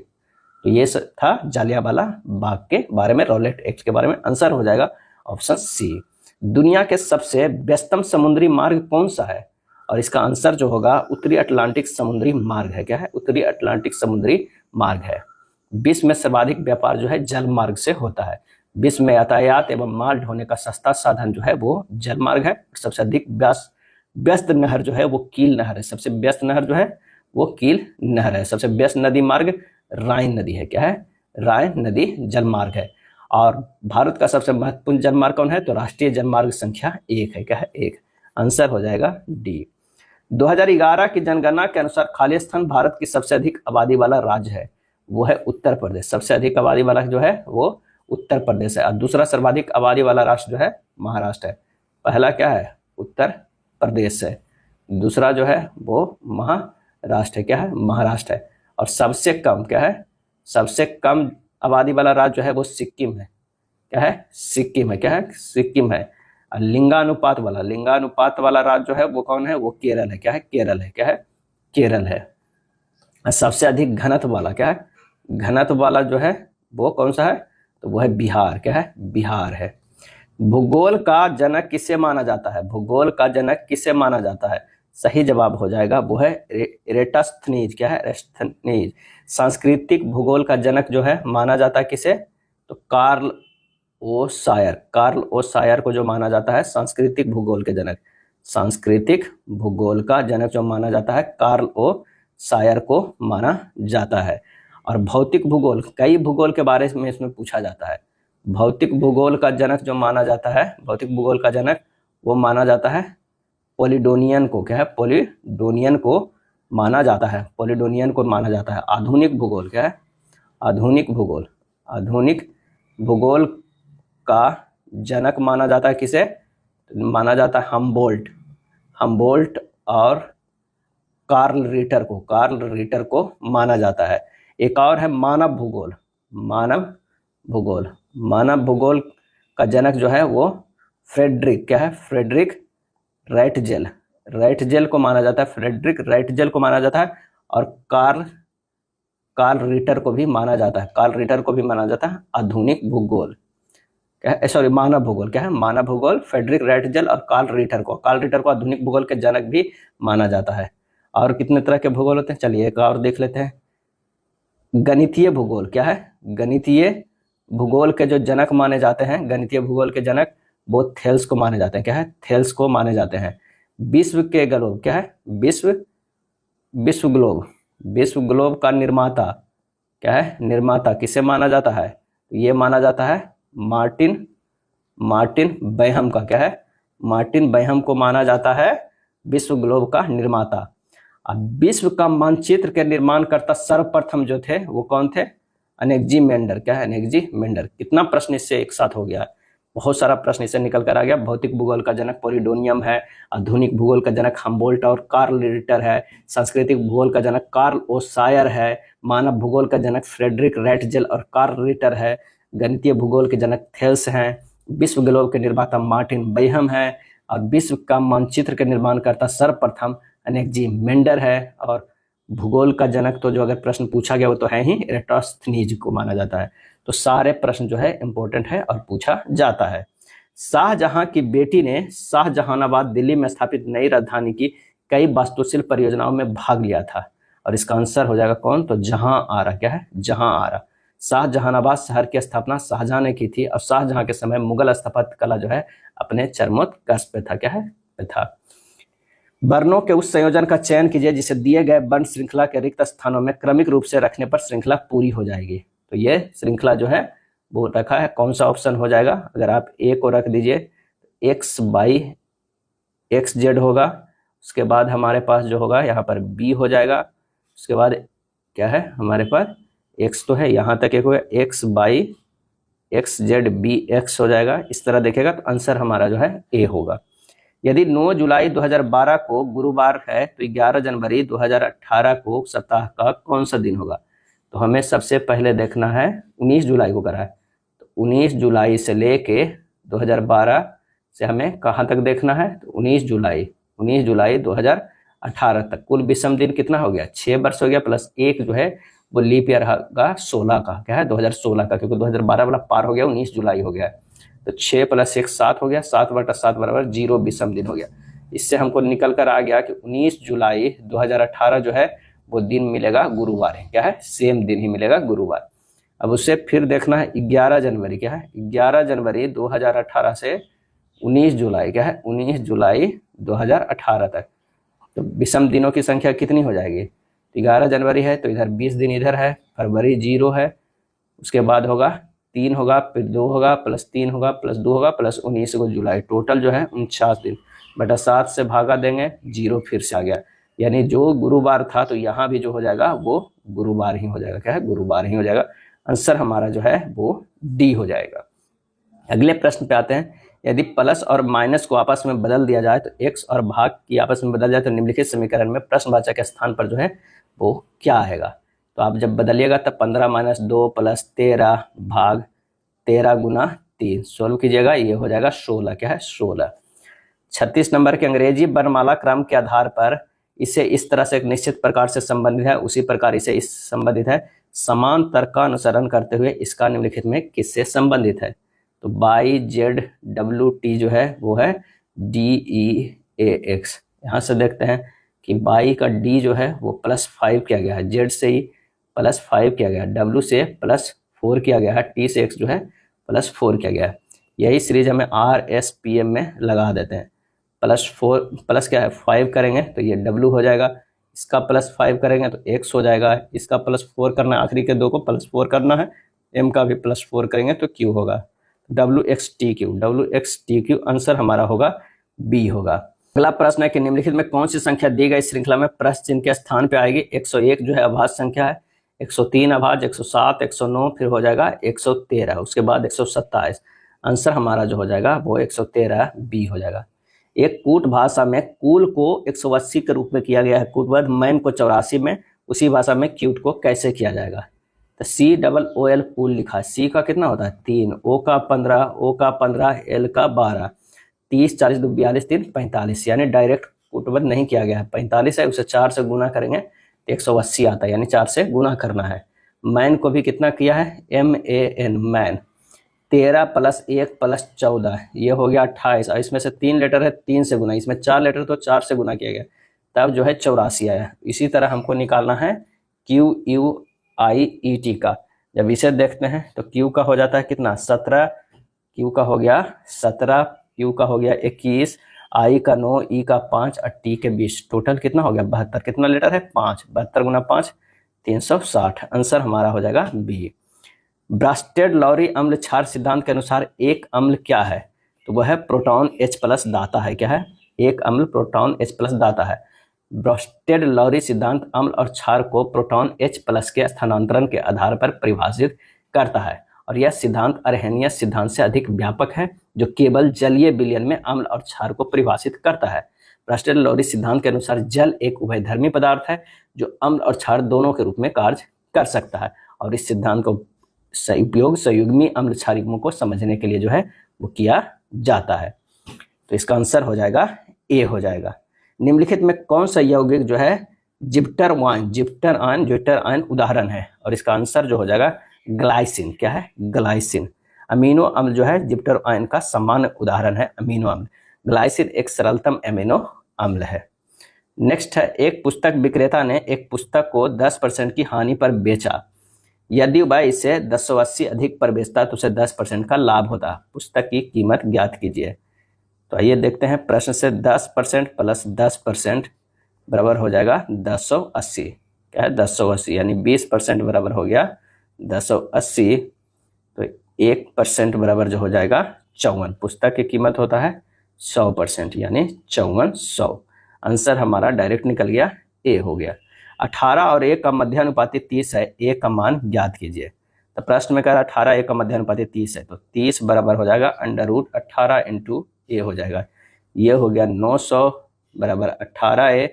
तो ये था जालियांवाला बाग के बारे में, रॉलेट एक्ट के बारे में। आंसर हो जाएगा ऑप्शन सी। दुनिया के सबसे व्यस्तम समुद्री मार्ग कौन सा है? और इसका आंसर जो होगा उत्तरी अटलांटिक समुद्री मार्ग है। क्या है? उत्तरी अटलांटिक समुद्री मार्ग है। विश्व में सर्वाधिक व्यापार जो है जल मार्ग से होता है। विश्व में यातायात एवं माल ढोने का सस्ता साधन जो है वो जल मार्ग है। सबसे अधिक व्यस्त नहर जो है वो कील नहर है। सबसे व्यस्त नहर जो है वो कील नहर है। सबसे व्यस्त नदी मार्ग राइन नदी है। क्या है? राइन नदी जल मार्ग है। और भारत का सबसे महत्वपूर्ण जल मार्ग कौन है? तो राष्ट्रीय जल मार्ग संख्या 1 है। क्या है? 1। आंसर हो जाएगा डी। 2011 की जनगणना के अनुसार खालिस्तान भारत की सबसे अधिक आबादी वाला राज्य है, वो है उत्तर प्रदेश। सबसे अधिक आबादी वाला जो है वो उत्तर प्रदेश है। और दूसरा सर्वाधिक आबादी वाला राष्ट्र जो है महाराष्ट्र है। पहला क्या है? उत्तर प्रदेश है। दूसरा जो है वो महाराष्ट्र है। क्या है? महाराष्ट्र है। और सबसे कम क्या है? सबसे कम आबादी वाला राज्य जो है वो सिक्किम है। क्या है? सिक्किम है। क्या है? सिक्किम है। और लिंगानुपात वाला राज्य जो है वो कौन है? वो केरल है। क्या है? केरल है। क्या है? केरल है। और सबसे अधिक घनत्व वाला क्या है? घनत्व वाला जो है वो कौन सा है? तो वो है बिहार। क्या है? बिहार है। भूगोल का जनक किसे माना जाता है? भूगोल का जनक किसे माना जाता है? सही जवाब हो जाएगा वो है एरेटस्थनीज। क्या है? एरेटस्थनीज। सांस्कृतिक भूगोल का जनक जो है माना जाता है किसे? तो कार्ल ओ सायर को जो माना जाता है सांस्कृतिक भूगोल के जनक। सांस्कृतिक भूगोल का जनक जो माना जाता है कार्ल ओ सायर को माना जाता है। और भौतिक भूगोल, कई भूगोल के बारे में इसमें पूछा जाता है। भौतिक भूगोल का जनक जो माना जाता है, भौतिक भूगोल का जनक वो माना जाता है पोलिडोनियन को। क्या है? पोलिडोनियन को माना जाता है। पोलिडोनियन को माना जाता है। आधुनिक भूगोल क्या है? आधुनिक भूगोल का जनक माना जाता है किसे? माना जाता है हम्बोल्ट और कार्ल रिटर को माना जाता है। एक और है मानव भूगोल का जनक जो है वो फ्रेडरिक। क्या है? फ्रेडरिक राइटजेल को माना जाता है। फ्रेडरिक राइटजेल को माना जाता है। और कार्ल रिटर को भी माना जाता है। आधुनिक भूगोल क्या है? सॉरी, मानव भूगोल। क्या है? मानव भूगोल फ्रेडरिक राइटजेल और कार्ल रिटर को आधुनिक भूगोल के जनक भी माना जाता है। और कितने तरह के भूगोल होते हैं? चलिए एक और देख लेते हैं। गणितीय भूगोल क्या है? गणितीय भूगोल के जो जनक माने जाते हैं, गणितीय भूगोल के जनक वो थेल्स को माने जाते हैं। क्या है? थेल्स को माने जाते हैं। विश्व के ग्लोब क्या है? विश्व ग्लोब का निर्माता क्या है? निर्माता किसे माना जाता है? ये माना जाता है मार्टिन बैहम का। क्या है? मार्टिन बैहम को माना जाता है विश्व ग्लोब का निर्माता। अब विश्व का मानचित्र के निर्माणकर्ता सर्वप्रथम जो थे वो कौन थे? अनेक्जीमेंडर। क्या है? अनेक्जीमेंडर। कितना प्रश्न इससे एक साथ हो गया? बहुत सारा प्रश्न इससे निकल कर आ गया। भौतिक भूगोल का जनक पोलिडोनियम है। आधुनिक भूगोल का जनक हम्बोल्ट और कार्ल रिटर है। सांस्कृतिक भूगोल का जनक कार्ल ओ सायर है। मानव भूगोल का जनक फ्रेडरिक राइटजेल और कार्ल रिटर है। गणितीय भूगोल के जनक थेल्स हैं। विश्व ग्लोब के निर्माता मार्टिन बैहम है। और विश्व का मानचित्र के निर्माणकर्ता सर्वप्रथम अनेक्जीमेंडर है। और भूगोल का जनक तो जो अगर प्रश्न पूछा गया वो तो है ही, एरेटोस्थनीज को माना जाता है। तो सारे प्रश्न जो है इंपॉर्टेंट है और पूछा जाता है। शाहजहां की बेटी ने शाहजहानाबाद दिल्ली में स्थापित नई राजधानी की कई वास्तुशिल्प परियोजनाओं में भाग लिया था। और इसका आंसर हो जाएगा कौन? तो जहां आरा। क्या है? जहां आरा। शाहजहानाबाद शहर की स्थापना शाहजहां ने की थी। और शाहजहां के समय मुगल स्थापत्य कला जो है अपने चरमोत्कर्ष पे था। क्या है? पे था। वर्णों के उस संयोजन का चयन कीजिए जिसे दिए गए वर्ण श्रृंखला के रिक्त स्थानों में क्रमिक रूप से रखने पर श्रृंखला पूरी हो जाएगी। तो ये श्रृंखला जो है वो रखा है, कौन सा ऑप्शन हो जाएगा? अगर आप ए को रख दीजिए एक्स बाई एक्स जेड होगा, उसके बाद हमारे पास जो होगा यहाँ पर बी हो जाएगा, उसके बाद क्या है हमारे पास एक्स तो है, यहाँ तक एक हो गया X by X Z B X हो जाएगा। इस तरह देखेगा तो आंसर हमारा जो है ए होगा। यदि 9 जुलाई 2012 को गुरुवार है तो 11 जनवरी 2018 को सप्ताह का कौन सा दिन होगा? तो हमें सबसे पहले देखना है 19 जुलाई को करा है, तो 19 जुलाई से लेके 2012 से हमें कहाँ तक देखना है? तो 19 जुलाई 2018 तक। कुल विषम दिन कितना हो गया? 6 वर्ष हो गया, प्लस एक जो है वो लीप ईयर होगा 16 का, क्या है 2016 का, क्योंकि 2012 वाला पार हो गया, 19 जुलाई हो गया। तो 6 + 1 7 हो गया, 7/7 बराबर 0 विषम दिन हो गया। इससे हमको निकल कर आ गया कि 19 जुलाई 2018 जो है वो दिन मिलेगा गुरुवार है, क्या है सेम दिन ही मिलेगा गुरुवार। अब उससे फिर देखना है 11 जनवरी, क्या है 11 जनवरी 2018 से 19 जुलाई, क्या है 19 जुलाई 2018 तक। तो विषम दिनों की संख्या कितनी हो जाएगी? 11 जनवरी है तो इधर 20 दिन इधर है, फरवरी 0 है, उसके बाद होगा 3 होगा, फिर 2 होगा, प्लस 3 होगा, प्लस 2 होगा, प्लस 19 को जुलाई, टोटल जो है 49 दिन बटा 7 से भागा देंगे, 0 फिर से आ गया। यानी जो गुरुवार था तो यहाँ भी जो हो जाएगा वो गुरुवार ही हो जाएगा, क्या है गुरुवार ही हो जाएगा। आंसर हमारा जो है वो डी हो जाएगा। अगले प्रश्न पे आते हैं। यदि प्लस और माइनस को आपस में बदल दिया जाए तो एक्स और भाग की आपस में बदल जाए तो निम्नलिखित समीकरण में प्रश्नवाचक के स्थान पर जो है वो क्या आएगा? तो आप जब बदलिएगा तब 15 - 2 + 13 भाग 13 गुना 3 सोल्व कीजिएगा, ये हो जाएगा 16, क्या है 16। 36 नंबर के अंग्रेजी वर्णमाला क्रम के आधार पर इसे इस तरह से एक निश्चित प्रकार से संबंधित है, उसी प्रकार इसे इस संबंधित है, समान तर्क का अनुसरण करते हुए इसका निम्नलिखित में किससे संबंधित है? तो बाई जेड डब्ल्यू टी जो है वो है DEAX। यहाँ से देखते हैं कि बाई का डी जो है वो +5 किया गया है, जेड से ही +5 किया गया है, डब्ल्यू से +4 किया गया है, टी से एक्स जो है +4 किया गया है। यही सीरीज हमें RSPM में लगा देते हैं। +4 प्लस क्या है 5 करेंगे तो ये डब्ल्यू हो जाएगा, इसका +5 करेंगे तो एक्स हो जाएगा, इसका +4 करना है, आखिरी के दो को +4 करना है, एम का भी +4 करेंगे तो क्यू होगा, WXTQ आंसर हमारा होगा बी होगा। अगला प्रश्न है कि निम्नलिखित में कौन सी संख्या दी गई श्रृंखला में प्रश्न चिन्ह के स्थान पे आएगी? 101 जो है अभाज्य संख्या है, 103 अभाज्य, 107, 109, फिर हो जाएगा 113, उसके बाद 127। आंसर हमारा जो हो जाएगा वो 113 बी हो जाएगा। एक कूट भाषा में कूल को 180 के रूप में किया गया है, कूटवध मैन को 84 में, उसी भाषा में क्यूट को कैसे किया जाएगा? तो COOL कूल लिखा है, सी का कितना होता है 3, ओ का 15, एल का 12, 30 40 2 42 3 45, यानी डायरेक्ट कूटवध नहीं किया गया है। 45 है उसे 4 से गुना करेंगे तो 180 आता है, यानी 4 से गुना करना है। मैन को भी कितना किया है MAN मैन, 13 + 1 + 14 ये हो गया 28, और इसमें से 3 लेटर है 3 से गुना, इसमें 4 लेटर तो 4 से गुना किया गया, तब जो है 84 आया। इसी तरह हमको निकालना है QUIET का। जब इसे देखते हैं तो Q का हो जाता है कितना 17, Q का हो गया 17, Q का हो गया 21, I का 9, E का 5 और T के 20, टोटल कितना हो गया 72। कितना लेटर है 5, 72 × 5 360। आंसर हमारा हो जाएगा बी। ब्रास्टेड लॉरी अम्ल क्षार सिद्धांत के अनुसार एक अम्ल क्या है? तो वह है प्रोटॉन H+ दाता है, क्या है एक अम्ल प्रोटॉन H+ दाता है। ब्रास्टेड लॉरी सिद्धांत अम्ल और क्षार को प्रोटॉन H+ के स्थानांतरण के आधार पर परिभाषित करता है, और यह सिद्धांत अर्हेनियस सिद्धांत से अधिक व्यापक है जो केवल जलीय विलयन में अम्ल और क्षार को परिभाषित करता है। ब्रास्टेड लॉरी सिद्धांत के अनुसार जल एक उभयधर्मी पदार्थ है जो अम्ल और क्षार दोनों के रूप में कार्य कर सकता है, और इस सिद्धांत को उपयोग संयुग्मी अम्ल क्षारियों को समझने के लिए जो है वो किया जाता है। तो इसका आंसर हो जाएगा ए हो जाएगा। निम्नलिखित में कौन सा यौगिक जो है जिप्टर आयन उदाहरण है? और इसका आंसर जो हो जाएगा ग्लाइसिन, क्या है ग्लाइसिन। अमीनो अम्ल जो है जिप्टर आयन का सामान्य उदाहरण है अमीनो अम्ल। ग्लाइसिन एक सरलतम अमीनो अम्ल है। नेक्स्ट है, एक पुस्तक विक्रेता ने एक पुस्तक को 10% की हानि पर बेचा, यदि वह इसे 1080 अधिक पर बेचता तो उसे 10% का लाभ होता। पुस्तक की कीमत ज्ञात कीजिए। तो आइए देखते हैं प्रश्न से। 10% + 10% बराबर हो जाएगा 1080, क्या है 1080, यानी 20% बराबर हो गया 1080। तो 1% बराबर जो हो जाएगा 54। पुस्तक की कीमत होता है 100% यानी 5400। आंसर हमारा डायरेक्ट निकल गया, ए हो गया। 18 और ए का मध्यानुपाती 30 है, ए का मान ज्ञात कीजिए। तो प्रश्न में कह रहा है 18 ए का मध्यानुपाती 30 है, तो 30 बराबर हो जाएगा √18 इंटू ए हो जाएगा। ये हो गया 900 बराबर 18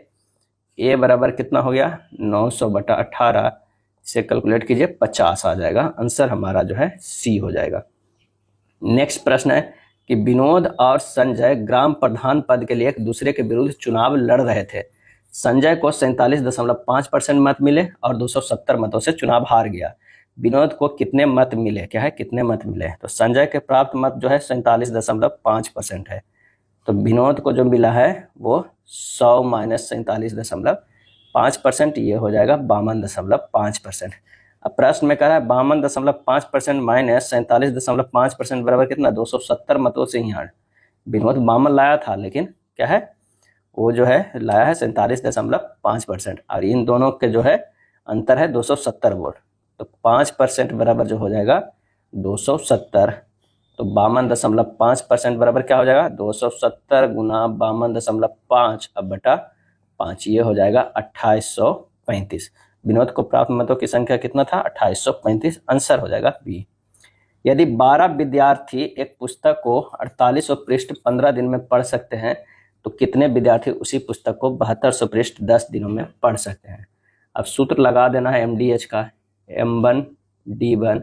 ए बराबर कितना हो गया 900/18 से कैलकुलेट कीजिए 50 आ जाएगा। आंसर हमारा जो है सी हो जाएगा। नेक्स्ट प्रश्न है कि विनोद और संजय ग्राम प्रधान पद के लिए एक दूसरे के विरुद्ध चुनाव लड़ रहे थे। संजय को 47.5% मत मिले और 270 मतों से चुनाव हार गया। विनोद को कितने मत मिले, क्या है कितने मत मिले, तो संजय के प्राप्त मत जो है 47.5% है, तो विनोद को जो मिला है वो 100 माइनस 47.5%, ये हो जाएगा 52.5%। अब प्रश्न में कह रहा है 52.5% माइनस 47.5% बराबर कितना 270 मतों से ही हार। विनोद 52 लाया था, लेकिन क्या है वो जो है लाया है 47.5% और इन दोनों के जो है अंतर है 270 वोट, तो 5% बराबर जो हो जाएगा 270, तो 52.5% बराबर क्या हो जाएगा 270 गुना 52.5 अब बटा 5, ये हो जाएगा 2835। विनोद को प्राप्त मतों की संख्या कितना था 2835, आंसर हो जाएगा बी। यदि 12 विद्यार्थी एक पुस्तक को 4800 पृष्ठ 15 दिन में पढ़ सकते हैं, तो कितने विद्यार्थी उसी पुस्तक को 7200 पृष्ठ 10 दिनों में पढ़ सकते हैं। अब सूत्र लगा देना है MDH का, M1 D1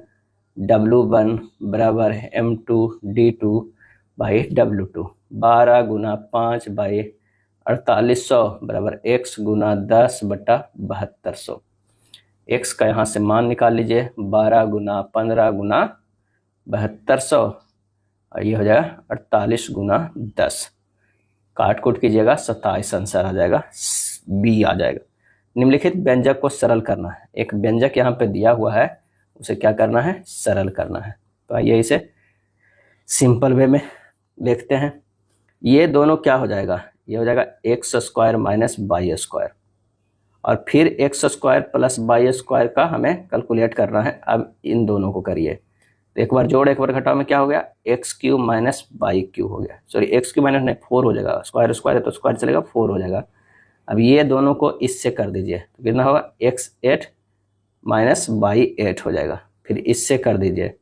W1 बराबर M2 D2 by W2। 12 Guna 5 by 4800 बराबर x गुना 10/7200। x का यहाँ से मान निकाल लीजिए, 12 गुना 15 गुना 7200 और ये हो जाएगा 48 गुना 10, काट कूट कीजिएगा 27, आंसर आ जाएगा बी आ जाएगा। निम्नलिखित व्यंजक को सरल करना है। एक व्यंजक यहाँ पे दिया हुआ है, उसे क्या करना है सरल करना है। तो आइए इसे सिंपल वे में देखते हैं। ये दोनों क्या हो जाएगा, ये हो जाएगा x² माइनस y² और फिर x² प्लस y² का हमें कैलकुलेट करना है। अब इन दोनों को करिए, तो एक बार जोड़ एक बार घटाओ में क्या हो गया x³ माइनस y³ हो गया, सॉरी x³ माइनस नहीं 4 हो जाएगा, स्क्वायर है तो स्क्वायर चलेगा 4 हो जाएगा। अब ये दोनों को इससे कर दीजिए, तो कितना होगा x8 माइनस y8 हो जाएगा, फिर इससे कर दीजिए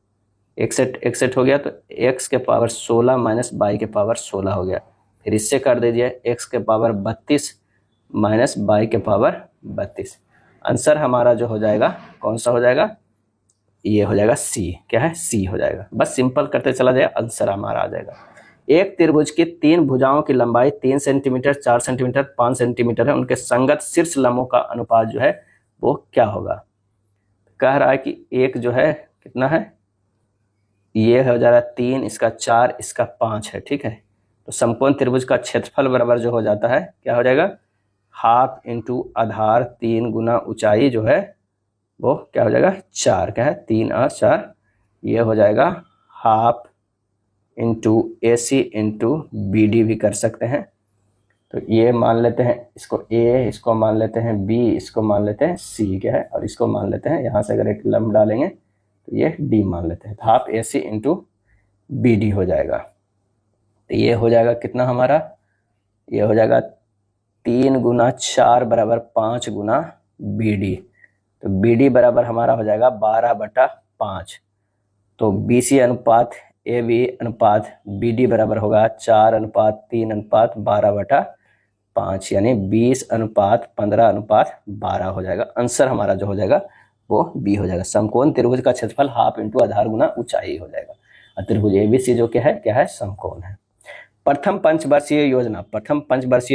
x8 हो गया, तो x के पावर 16 माइनस y के पावर 16 हो गया, फिर इससे कर दीजिए x के पावर 32 माइनस y के पावर 32। आंसर हमारा जो हो जाएगा कौन सा हो जाएगा, ये हो जाएगा सी, क्या है सी हो जाएगा। बस सिंपल करते चला जाए, आंसर हमारा आ जाएगा। एक त्रिभुज की 3 भुजाओं की लंबाई 3 सेंटीमीटर 4 सेंटीमीटर 5 सेंटीमीटर है, उनके संगत शीर्ष लंबों का अनुपात जो है वो क्या होगा। कह रहा है कि एक जो है कितना है, ये हो जा रहा है 3, इसका 4, इसका 5 है, ठीक है। तो समकोण त्रिभुज का क्षेत्रफल बराबर जो हो जाता है क्या हो जाएगा, हाफ इंटू आधार 3 गुना ऊंचाई जो है वो क्या हो जाएगा 4, क्या है 3 और 4, ये हो जाएगा half into AC into BD भी कर सकते हैं। तो ये मान लेते हैं इसको A, इसको मान लेते हैं B, इसको मान लेते हैं C, क्या है, और इसको मान लेते हैं यहाँ से अगर एक लंब डालेंगे तो ये D मान लेते हैं, तो हाफ AC इंटू BD हो जाएगा। तो ये हो जाएगा कितना हमारा, ये हो जाएगा 3 गुना 4 बराबर 5 गुना BD, तो BD बराबर हमारा हो जाएगा 12/5। तो BC अनुपात AB अनुपात BD बराबर होगा 4:3:12/5 यानी 20:15:12 हो जाएगा। आंसर हमारा जो हो जाएगा वो बी हो जाएगा। समकोण त्रिभुज का क्षेत्रफल हाफ इंटू आधार गुना ऊंचाई हो जाएगा। और त्रिभुज ABC जो क्या है समकोण है। प्रथम पंचवर्षीय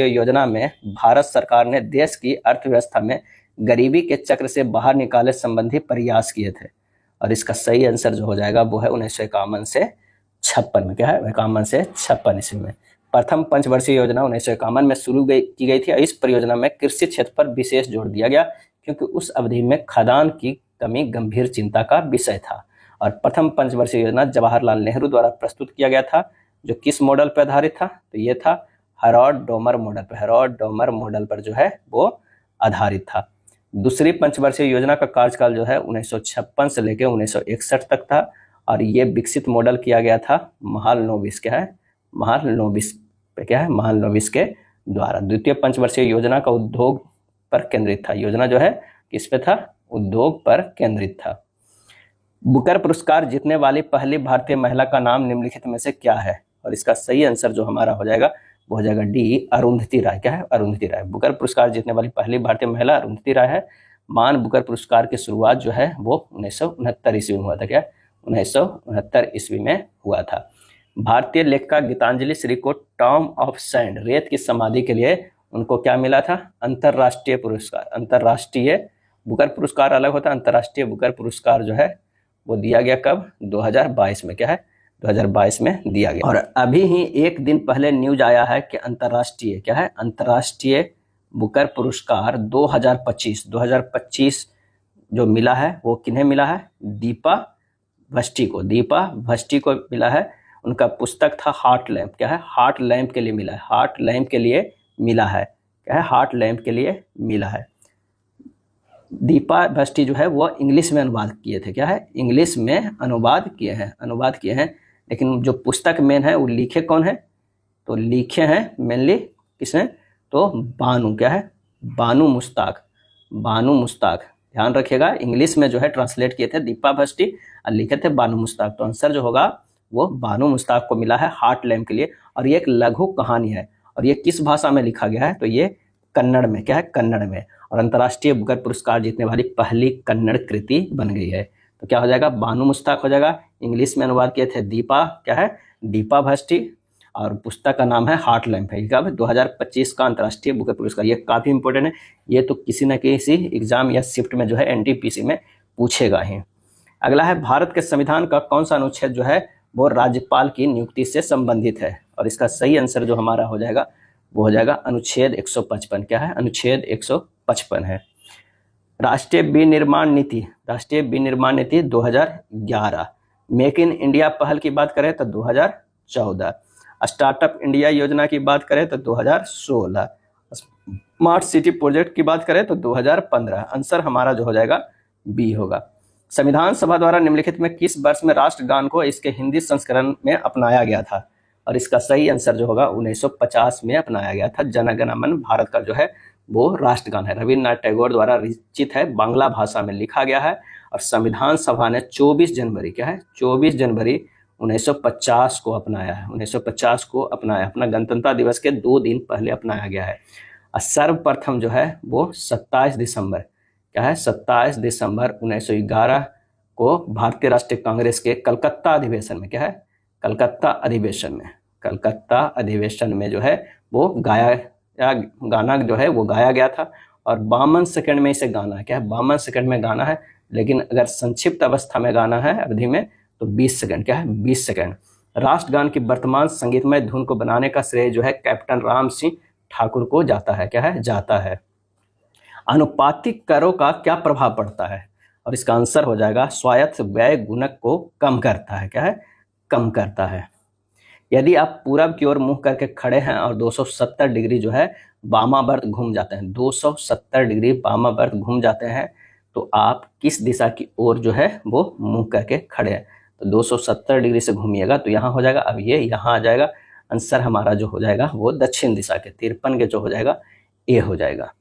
योजना में भारत सरकार ने देश की अर्थव्यवस्था में गरीबी के चक्र से बाहर निकाले संबंधी प्रयास किए थे, और इसका सही आंसर जो हो जाएगा वो है 1951 से 56 में, क्या है 51 से 56 ईस्वी में। प्रथम पंचवर्षीय योजना 1951 में शुरू की गई थी और इस परियोजना में कृषि क्षेत्र पर विशेष जोर दिया गया, क्योंकि उस अवधि में खाद्यान्न की कमी गंभीर चिंता का विषय था। और प्रथम पंचवर्षीय योजना जवाहरलाल नेहरू द्वारा प्रस्तुत किया गया था, जो किस मॉडल पर आधारित था, तो ये था हेरोड-डोमर मॉडल पर जो है वो आधारित था। दूसरी पंचवर्षीय योजना का कार्यकाल जो है 1956 से लेकर 1961 तक था, और ये विकसित मॉडल किया गया था महालनोबिस, क्या है, महालनोबिस पे, क्या है, महालनोबिस के द्वारा। द्वितीय पंचवर्षीय योजना का उद्योग पर केंद्रित था। योजना जो है किस पे था, उद्योग पर केंद्रित था। बुकर पुरस्कार जीतने वाली पहली भारतीय महिला का नाम निम्नलिखित में से क्या है, और इसका सही आंसर जो हमारा हो जाएगा वो हो जाएगा डी, अरुंधति राय, क्या है, अरुंधति राय। बुकर पुरस्कार जीतने वाली पहली भारतीय महिला अरुंधति राय है। मान बुकर पुरस्कार की शुरुआत जो है वो 1969 ईस्वी में हुआ था, क्या, 1969 ईस्वी में हुआ था। भारतीय लेखिका गीतांजलि श्री को टॉम ऑफ सैंड, रेत की समाधि के लिए उनको क्या मिला था, अंतरराष्ट्रीय पुरस्कार। अंतरराष्ट्रीय बुकर पुरस्कार अलग होता है, अंतरराष्ट्रीय बुकर पुरस्कार जो है वो दिया गया कब, 2022 में, क्या है, 2022 में दिया गया। और अभी ही एक दिन पहले न्यूज आया है कि अंतरराष्ट्रीय, क्या है, अंतरराष्ट्रीय बुकर पुरस्कार 2025 जो मिला है वो किन्हें मिला है, दीपा भट्टी को। दीपा भट्टी को मिला है। उनका पुस्तक था हार्ट लैम्प, क्या है, हार्ट लैम्प के लिए मिला है, हार्ट लैम्प के लिए मिला है, क्या है, हार्ट लैम्प के लिए मिला है। दीपा भट्टी जो है वो इंग्लिश में अनुवाद किए थे, क्या है, इंग्लिश में अनुवाद किए हैं, लेकिन जो पुस्तक मेन है वो लिखे कौन है, तो लिखे हैं मेनली किसने, तो बानू, क्या है, बानू मुश्ताक, बानू मुश्ताक। ध्यान रखिएगा, इंग्लिश में जो है ट्रांसलेट किए थे दीपा भट्टी और लिखे थे बानू मुश्ताक। तो आंसर जो होगा वो बानू मुश्ताक को मिला है हार्ट लैम्प के लिए। और ये एक लघु कहानी है, और ये किस भाषा में लिखा गया है, तो ये कन्नड़ में, क्या है, कन्नड़ में। और अंतर्राष्ट्रीय बुकर पुरस्कार जीतने वाली पहली कन्नड़ कृति बन गई है। तो क्या हो जाएगा, बानू मुश्ताक हो जाएगा। इंग्लिश में अनुवाद किए थे दीपा, क्या है, दीपा भट्टी, और पुस्तक का नाम है हार्ट लैम्प है। कब, 2025 का अंतर्राष्ट्रीय बुकर पुरस्कार। ये काफ़ी इंपॉर्टेंट है, ये तो किसी न किसी एग्जाम या शिफ्ट में जो है एनटीपीसी में पूछेगा ही। अगला है, भारत के संविधान का कौन सा अनुच्छेद जो है वो राज्यपाल की नियुक्ति से संबंधित है, और इसका सही आंसर जो हमारा हो जाएगा वो हो जाएगा अनुच्छेद 155, क्या है, अनुच्छेद 155 है। राष्ट्रीय विनिर्माण नीति, राष्ट्रीय विनिर्माण नीति 2011। मेक इन इंडिया पहल की बात करें तो 2014। स्टार्टअप इंडिया योजना की बात करें तो 2016। स्मार्ट सिटी प्रोजेक्ट की बात करें तो 2015। आंसर हमारा जो हो जाएगा बी होगा। संविधान सभा द्वारा निम्नलिखित में किस वर्ष में राष्ट्रगान को इसके हिंदी संस्करण में अपनाया गया था, और इसका सही आंसर जो होगा 1950 में अपनाया गया था। जन गण मन भारत का जो है वो राष्ट्रगान है, रविन्द्रनाथ टैगोर द्वारा रचित है, बांग्ला भाषा में लिखा गया है। और संविधान सभा ने 24 जनवरी, क्या है, 24 जनवरी 1950 को अपनाया है, 1950 को अपनाया, अपना गणतंत्र दिवस के 2 दिन पहले अपनाया गया है। और सर्वप्रथम जो है वो 27 दिसंबर, क्या है, 27 दिसंबर 1911 को भारतीय राष्ट्रीय कांग्रेस के कलकत्ता अधिवेशन में, क्या है, कलकत्ता अधिवेशन में जो है वो गाना जो है वो गाया गया था। और 52 सेकंड में इसे गाना है, क्या है, 52 सेकंड में गाना है। लेकिन अगर संक्षिप्त अवस्था में गाना है अवधि में तो 20 सेकंड, क्या है, 20 सेकंड। राष्ट्रगान की वर्तमान संगीतमय धुन को बनाने का श्रेय जो है कैप्टन राम सिंह ठाकुर को जाता है, क्या है, जाता है। अनुपातिक करों का क्या प्रभाव पड़ता है, और इसका आंसर हो जाएगा स्वायत्त व्यय गुणक को कम करता है, क्या है, कम करता है। यदि आप पूरब की ओर मुंह करके खड़े हैं और 270 डिग्री जो है वामावर्त घूम जाते हैं, 270 डिग्री वामावर्त घूम जाते हैं, तो आप किस दिशा की ओर जो है वो मुंह करके खड़े हैं, तो 270 डिग्री से घूमिएगा तो यहाँ हो जाएगा। अब ये यहाँ आ जाएगा, आंसर हमारा जो हो जाएगा वो दक्षिण दिशा के 53 के जो हो जाएगा ए हो जाएगा।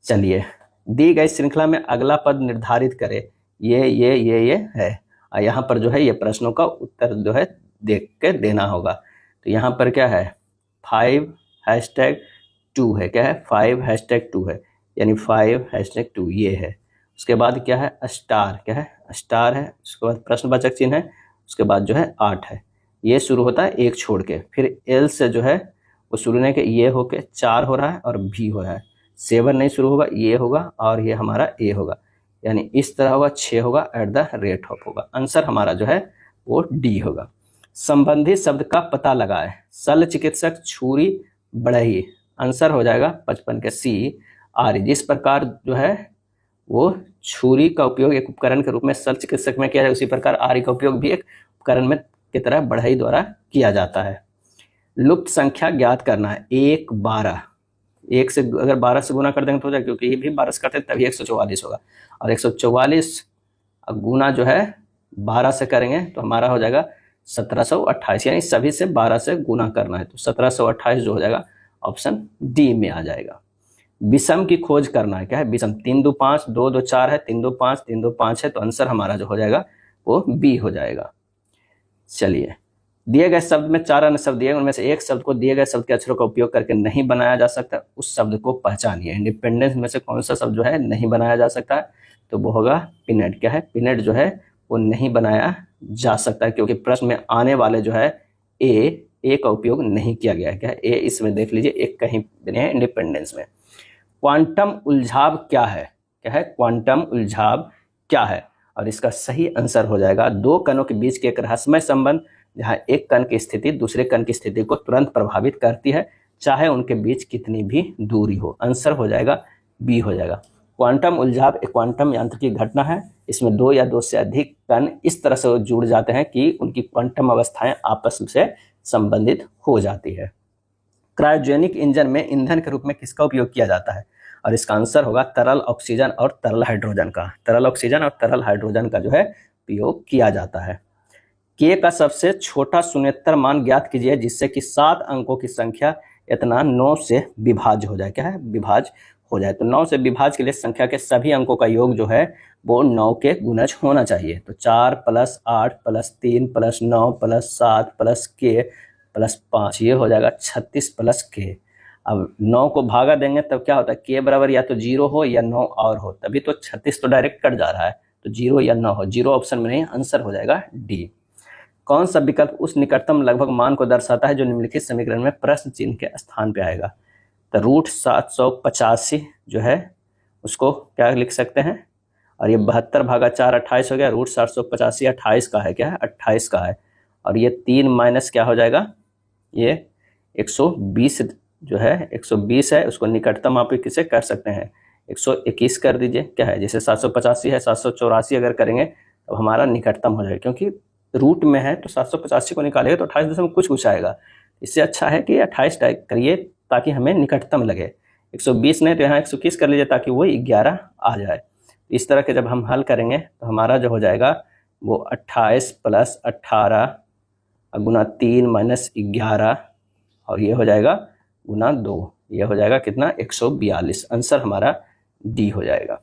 चलिए, दी गई श्रृंखला में अगला पद निर्धारित करे, ये है। और यहाँ पर जो है ये प्रश्नों का उत्तर जो है देख के देना होगा। तो यहाँ पर क्या है, 5#2 है, क्या है, 5#2 है, यानी 5#2 ये है। उसके बाद क्या है, स्टार, क्या है, स्टार है। उसके बाद प्रश्नवाचक चिन्ह है। उसके बाद जो है 8 है, ये शुरू होता है एक छोड़ के, फिर एल से जो है वो शुरू नहीं के ये होके 4 हो रहा है और भी हो रहा है। 7 नहीं शुरू होगा, ये होगा और ये हमारा ए होगा, यानी इस तरह होगा, 6 होगा, @ होगा। आंसर हमारा जो है वो डी होगा। संबंधी शब्द का पता लगाए, शल्य चिकित्सक, छुरी, बढ़ई। आंसर हो जाएगा 55 के सी, आर्य। जिस प्रकार जो है वो छुरी का उपयोग एक उपकरण के रूप में शल्य चिकित्सक में किया जाए, उसी प्रकार आर्य का उपयोग भी एक उपकरण में की तरह बढ़ई द्वारा किया जाता है। लुप्त संख्या ज्ञात करना है, 1 12, 1 से अगर 12 से गुना कर देंगे तो हो जाएगा, क्योंकि ये भी 12 से करते हैं तभी 144 होगा। और 144 गुना जो है 12 से करेंगे तो हमारा हो जाएगा 1728, यानी सभी से 12 से गुना करना है, तो 1728 जो हो जाएगा ऑप्शन डी में आ जाएगा। विषम की खोज करना है, क्या है विषम, 3 2 5 2 2 4 है, 3 2 5 3 2 5 है, तो आंसर हमारा जो हो जाएगा वो बी हो जाएगा। चलिए, दिए गए शब्द में 4 अन्य शब्द दिए, उनमें से एक शब्द को दिए गए शब्द के अक्षरों का उपयोग करके नहीं बनाया जा सकता, उस शब्द को पहचानिए। इंडिपेंडेंस में से कौन सा शब्द जो है नहीं बनाया जा सकता है, तो वो होगा पिनेट। क्या है, पिनेट जो है वो नहीं बनाया जा सकता है, क्योंकि प्रश्न में आने वाले जो है ए का उपयोग नहीं किया गया है। क्या है, ए इसमें देख लीजिए, एक कहीं भी नहीं है इंडिपेंडेंस में। क्वांटम उलझाव क्या है, क्या है क्वांटम उलझाव क्या है, और इसका सही आंसर हो जाएगा दो कणों के बीच के एक रहस्यमय संबंध, जहां एक कण की स्थिति दूसरे कण की स्थिति को तुरंत प्रभावित करती है, चाहे उनके बीच कितनी भी दूरी हो। आंसर हो जाएगा बी हो जाएगा। क्वांटम उलझाव एक क्वांटम यांत्रिकी घटना है, इसमें दो या दो से अधिक कण इस तरह से जुड़ जाते हैं कि उनकी क्वांटम अवस्थाएं आपस से संबंधित हो जाती है। क्रायोजेनिक इंजन में ईंधन के रूप में किसका उपयोग किया जाता है, और इसका आंसर होगा तरल ऑक्सीजन और तरल हाइड्रोजन का। तरल ऑक्सीजन और तरल हाइड्रोजन का जो है उपयोग किया जाता है। के का सबसे छोटा शून्येतर मान ज्ञात कीजिए जिससे कि 7 अंकों की संख्या इतना 9 से विभाज्य हो जाए। क्या है, विभाज्य हो जाए। तो 9 से विभाज्य के लिए संख्या के सभी अंकों का योग जो है वो 9 के गुणज होना चाहिए। तो 4 + 8 + 3 + 9 + 7 + के + 5, ये हो जाएगा 36 + के। अब 9 को भागा देंगे तब क्या होता है, के बराबर या तो 0 हो या 9 और हो, तभी तो 36 तो डायरेक्ट कट जा रहा है, तो 0 या 9 हो। 0 ऑप्शन में नहीं, आंसर हो जाएगा डी। कौन सा विकल्प उस निकटतम लगभग मान को दर्शाता है जो निम्नलिखित समीकरण में प्रश्न चिन्ह के स्थान पे आएगा। तो √785 जो है उसको क्या लिख सकते हैं, और ये 72 भागा 4 28 हो गया। √785 28 का है, क्या है 28 का है, और ये 3 माइनस क्या हो जाएगा, ये 120 जो है 120 है, उसको निकटतम आप किसे कर सकते हैं 121 कर दीजिए। क्या है, जैसे 785 है 784 अगर करेंगे तो हमारा निकटतम हो जाएगा, क्योंकि रूट में है तो 785 को निकालेगा तो 28 दशमलव कुछ आएगा। इससे अच्छा है कि 28 टाइप करिए ताकि हमें निकटतम लगे। 120 नहीं तो यहाँ 121 कर लीजिए ताकि वो 11 आ जाए। इस तरह के जब हम हल करेंगे तो हमारा जो हो जाएगा वो 28 + 18 गुना 3 - 11, और ये हो जाएगा गुना 2, ये हो जाएगा कितना 142। आंसर हमारा डी हो जाएगा।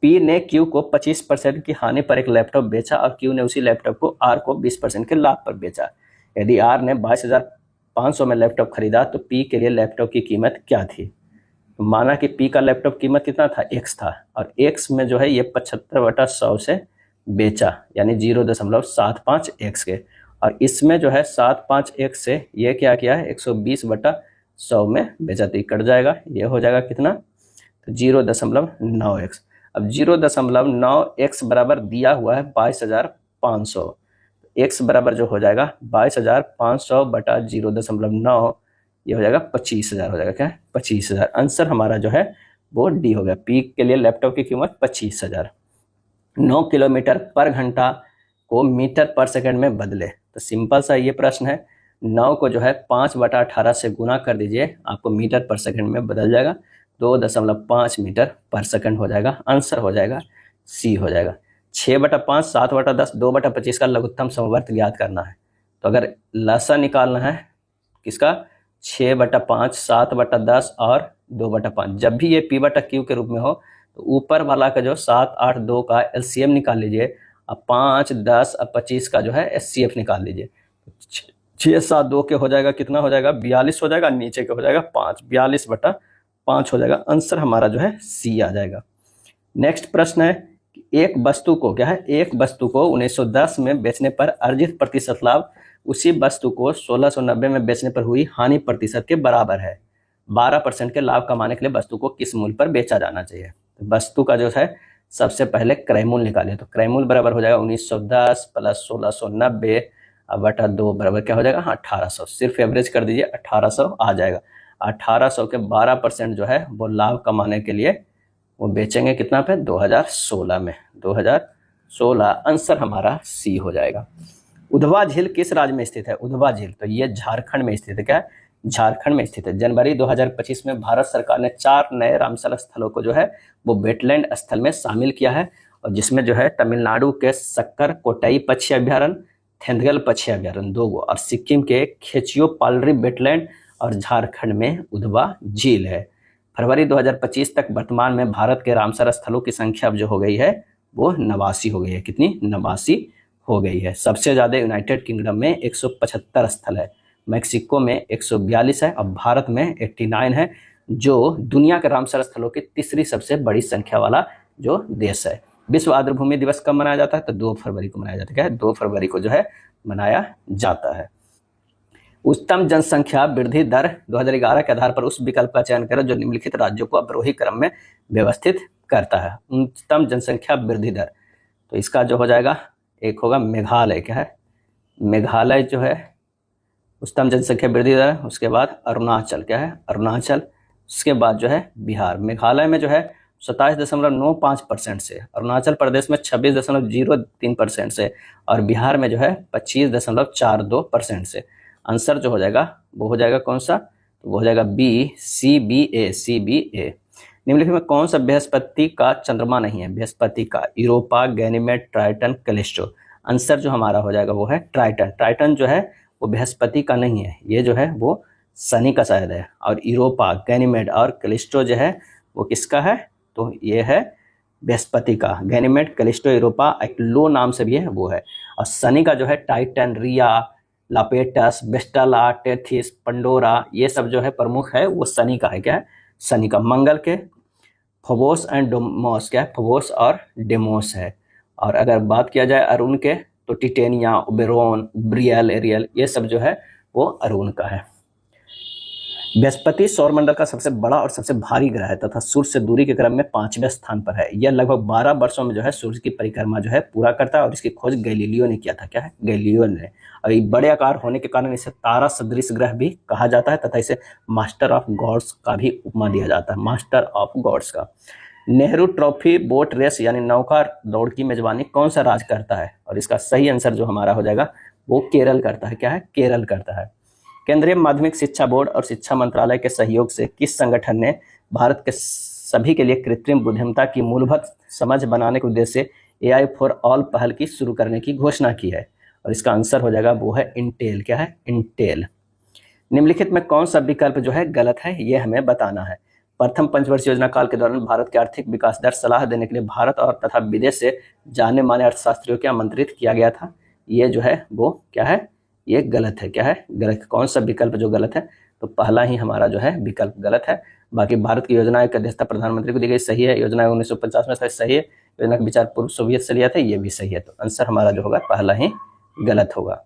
पी ने क्यू को 25% की हानि पर एक लैपटॉप बेचा और क्यू ने उसी लैपटॉप को आर को 20% के लाभ पर बेचा। यदि आर ने 22,500 में लैपटॉप खरीदा तो पी के लिए लैपटॉप की कीमत क्या थी। माना कि पी का लैपटॉप कीमत कितना था, x था, और x में जो है ये 75/100 से बेचा, यानी 0.75x के, और इसमें जो है 75x से ये क्या किया है 120/100 में बेचा, तो कट जाएगा, ये हो जाएगा कितना, तो 0.9x। अब 0.9x बराबर दिया हुआ है 22,500, x बराबर जो हो जाएगा 22,500 बटा 0.9, ये हो जाएगा 25,000 हो जाएगा। क्या है 25,000। आंसर हमारा जो है वो डी हो गया। पी के लिए लैपटॉप की कीमत 25,000। 9 किलोमीटर पर घंटा को मीटर पर सेकंड में बदले, तो सिंपल सा ये प्रश्न है। 9 को जो है 5/18 से गुना कर दीजिए, आपको मीटर पर सेकंड में बदल जाएगा, 2.5 मीटर पर सेकंड हो जाएगा। आंसर हो जाएगा सी हो जाएगा। 6/5 7/10 2/25 का लघुत्तम समवर्त ज्ञात करना है। तो अगर लसा निकालना है किसका, 6/5 7/10 और 2/5, जब भी ये p/q के रूप में हो तो ऊपर वाला का जो 7 8 2 का LCM निकाल लीजिए, अब 5 10 अब 25 का जो है SCF निकाल लीजिए। 6 7 2 के हो जाएगा कितना हो जाएगा 42 हो जाएगा, नीचे के हो जाएगा 5, 42/5 हो जाएगा। आंसर हमारा जो है सी आ जाएगा। नेक्स्ट प्रश्न है, एक वस्तु को क्या है, एक वस्तु को 1910 में बेचने पर अर्जित प्रतिशत लाभ उसी वस्तु को 1690 में बेचने पर हुई हानि प्रतिशत के बराबर है। 12% के लाभ कमाने के लिए वस्तु को किस मूल्य पर बेचा जाना चाहिए। तो वस्तु का जो है सबसे पहले क्रय मूल्य निकालिए, तो क्रय मूल्य बराबर हो जाएगा 1910 + 1690 बटा 2 बराबर क्या हो जाएगा 1800। सिर्फ एवरेज कर दीजिए 1800 आ जाएगा। 1800 के 12% जो है वो लाभ कमाने के लिए वो बेचेंगे कितना पे 2016 में, 2016। आंसर हमारा सी हो जाएगा। उधवा झील किस राज्य में स्थित है। उधवा झील तो ये झारखंड में स्थित है। क्या है, झारखंड में स्थित है। जनवरी 2025 में भारत सरकार ने 4 नए रामसर स्थलों को जो है वो वेटलैंड स्थल में शामिल किया है, और जिसमें जो है तमिलनाडु के सक्कर कोटाई पक्षी अभ्यारण्य, थेंदगल पक्षी अभ्यारण्य 2 गो, और सिक्किम के खेचियो पालरी वेटलैंड और झारखंड में उधवा झील है। फरवरी 2025 तक वर्तमान में भारत के रामसर स्थलों की संख्या अब जो हो गई है वो 89 हो गई है। कितनी? 89 हो गई है। सबसे ज़्यादा यूनाइटेड किंगडम में 175 स्थल है, मैक्सिको में 142 है और भारत में 89 है, जो दुनिया के रामसर स्थलों की तीसरी सबसे बड़ी संख्या वाला जो देश है। विश्व आर्द्रभूमि दिवस कब मनाया जाता है? तो 2 फरवरी को मनाया जाता है। क्या है? 2 फरवरी को जो है मनाया जाता है। उच्चतम जनसंख्या वृद्धि दर 2011 के आधार पर उस विकल्प का चयन करें जो निम्नलिखित राज्यों को अवरोही क्रम में व्यवस्थित करता है। उच्चतम जनसंख्या वृद्धि दर, तो इसका जो हो जाएगा एक होगा मेघालय। क्या है? मेघालय जो है उच्चतम जनसंख्या वृद्धि दर है। उसके बाद अरुणाचल, क्या है? अरुणाचल। उसके बाद जो है बिहार। मेघालय में जो है 27.95% से, अरुणाचल प्रदेश में 26.03% से और बिहार में जो है 25.42% से। आंसर जो हो जाएगा वो हो जाएगा कौन सा? तो वो हो जाएगा बी, CBA, CBA। निम्नलिखित में कौन सा बृहस्पति का चंद्रमा नहीं है? बृहस्पति का Europa, Ganymede, Triton, Callisto. Answer जो हमारा हो जाएगा वो है ट्राइटन। ट्राइटन जो है वो बृहस्पति का नहीं है, ये जो है वो शनि का शायद है। और यूरोपा, गैनीमेड और कैलिस्टो जो है वो किसका है? तो ये है बृहस्पति का। गैनीमेड, कैलिस्टो, यूरोपा एक लो नाम से भी है वो है। और शनि का जो है टाइटन, रिया, लापेटस, बेस्टला, टेथिस, पंडोरा, ये सब जो है प्रमुख है वो शनि का है। क्या है? शनि का। मंगल के फोबोस एंड डेमोस, क्या है? फोबोस और डेमोस है। और अगर बात किया जाए अरुण के तो टिटेनिया, ओबेरोन, ब्रियल, एरियल, ये सब जो है वो अरुण का है। बृहस्पति सौरमंडल का सबसे बड़ा और सबसे भारी ग्रह है तथा सूर्य से दूरी के क्रम में 5वें स्थान पर है। यह लगभग 12 वर्षों में जो है सूर्य की परिक्रमा जो है पूरा करता है और इसकी खोज गैलीलियो ने किया था। क्या है? गैलीलियो ने। और ये बड़े आकार होने के कारण इसे तारा सदृश ग्रह भी कहा जाता है तथा इसे मास्टर ऑफ गॉड्स का भी उपमा दिया जाता है, मास्टर ऑफ गॉड्स का। नेहरू ट्रॉफी बोट रेस यानी नौका दौड़ की मेजबानी कौन सा राज्य करता है? और इसका सही आंसर जो हमारा हो जाएगा वो केरल करता है। क्या है? केरल करता है। केंद्रीय माध्यमिक शिक्षा बोर्ड और शिक्षा मंत्रालय के सहयोग से किस संगठन ने भारत के सभी के लिए कृत्रिम बुद्धिमत्ता की मूलभूत समझ बनाने के उद्देश्य से AI फॉर ऑल पहल की शुरू करने की घोषणा की है? और इसका आंसर हो जाएगा वो है इंटेल। क्या है? इंटेल। निम्नलिखित में कौन सा विकल्प जो है गलत है ये हमें बताना है। प्रथम पंचवर्षीय योजना काल के दौरान भारत के आर्थिक विकास दर सलाह देने के लिए भारत और तथा विदेश से जाने माने अर्थशास्त्रियों को आमंत्रित किया गया था। ये जो है वो क्या है? ये गलत है। क्या है? गलत। कौन सा विकल्प जो गलत है? तो पहला ही हमारा जो है विकल्प गलत है। बाकी भारत की योजना की अध्यक्षता प्रधानमंत्री को दी गई, सही है। योजना 1950 में सही है। योजना का विचार पूर्व सोवियत से लिया था, ये भी सही है। तो आंसर हमारा जो होगा पहला ही गलत होगा।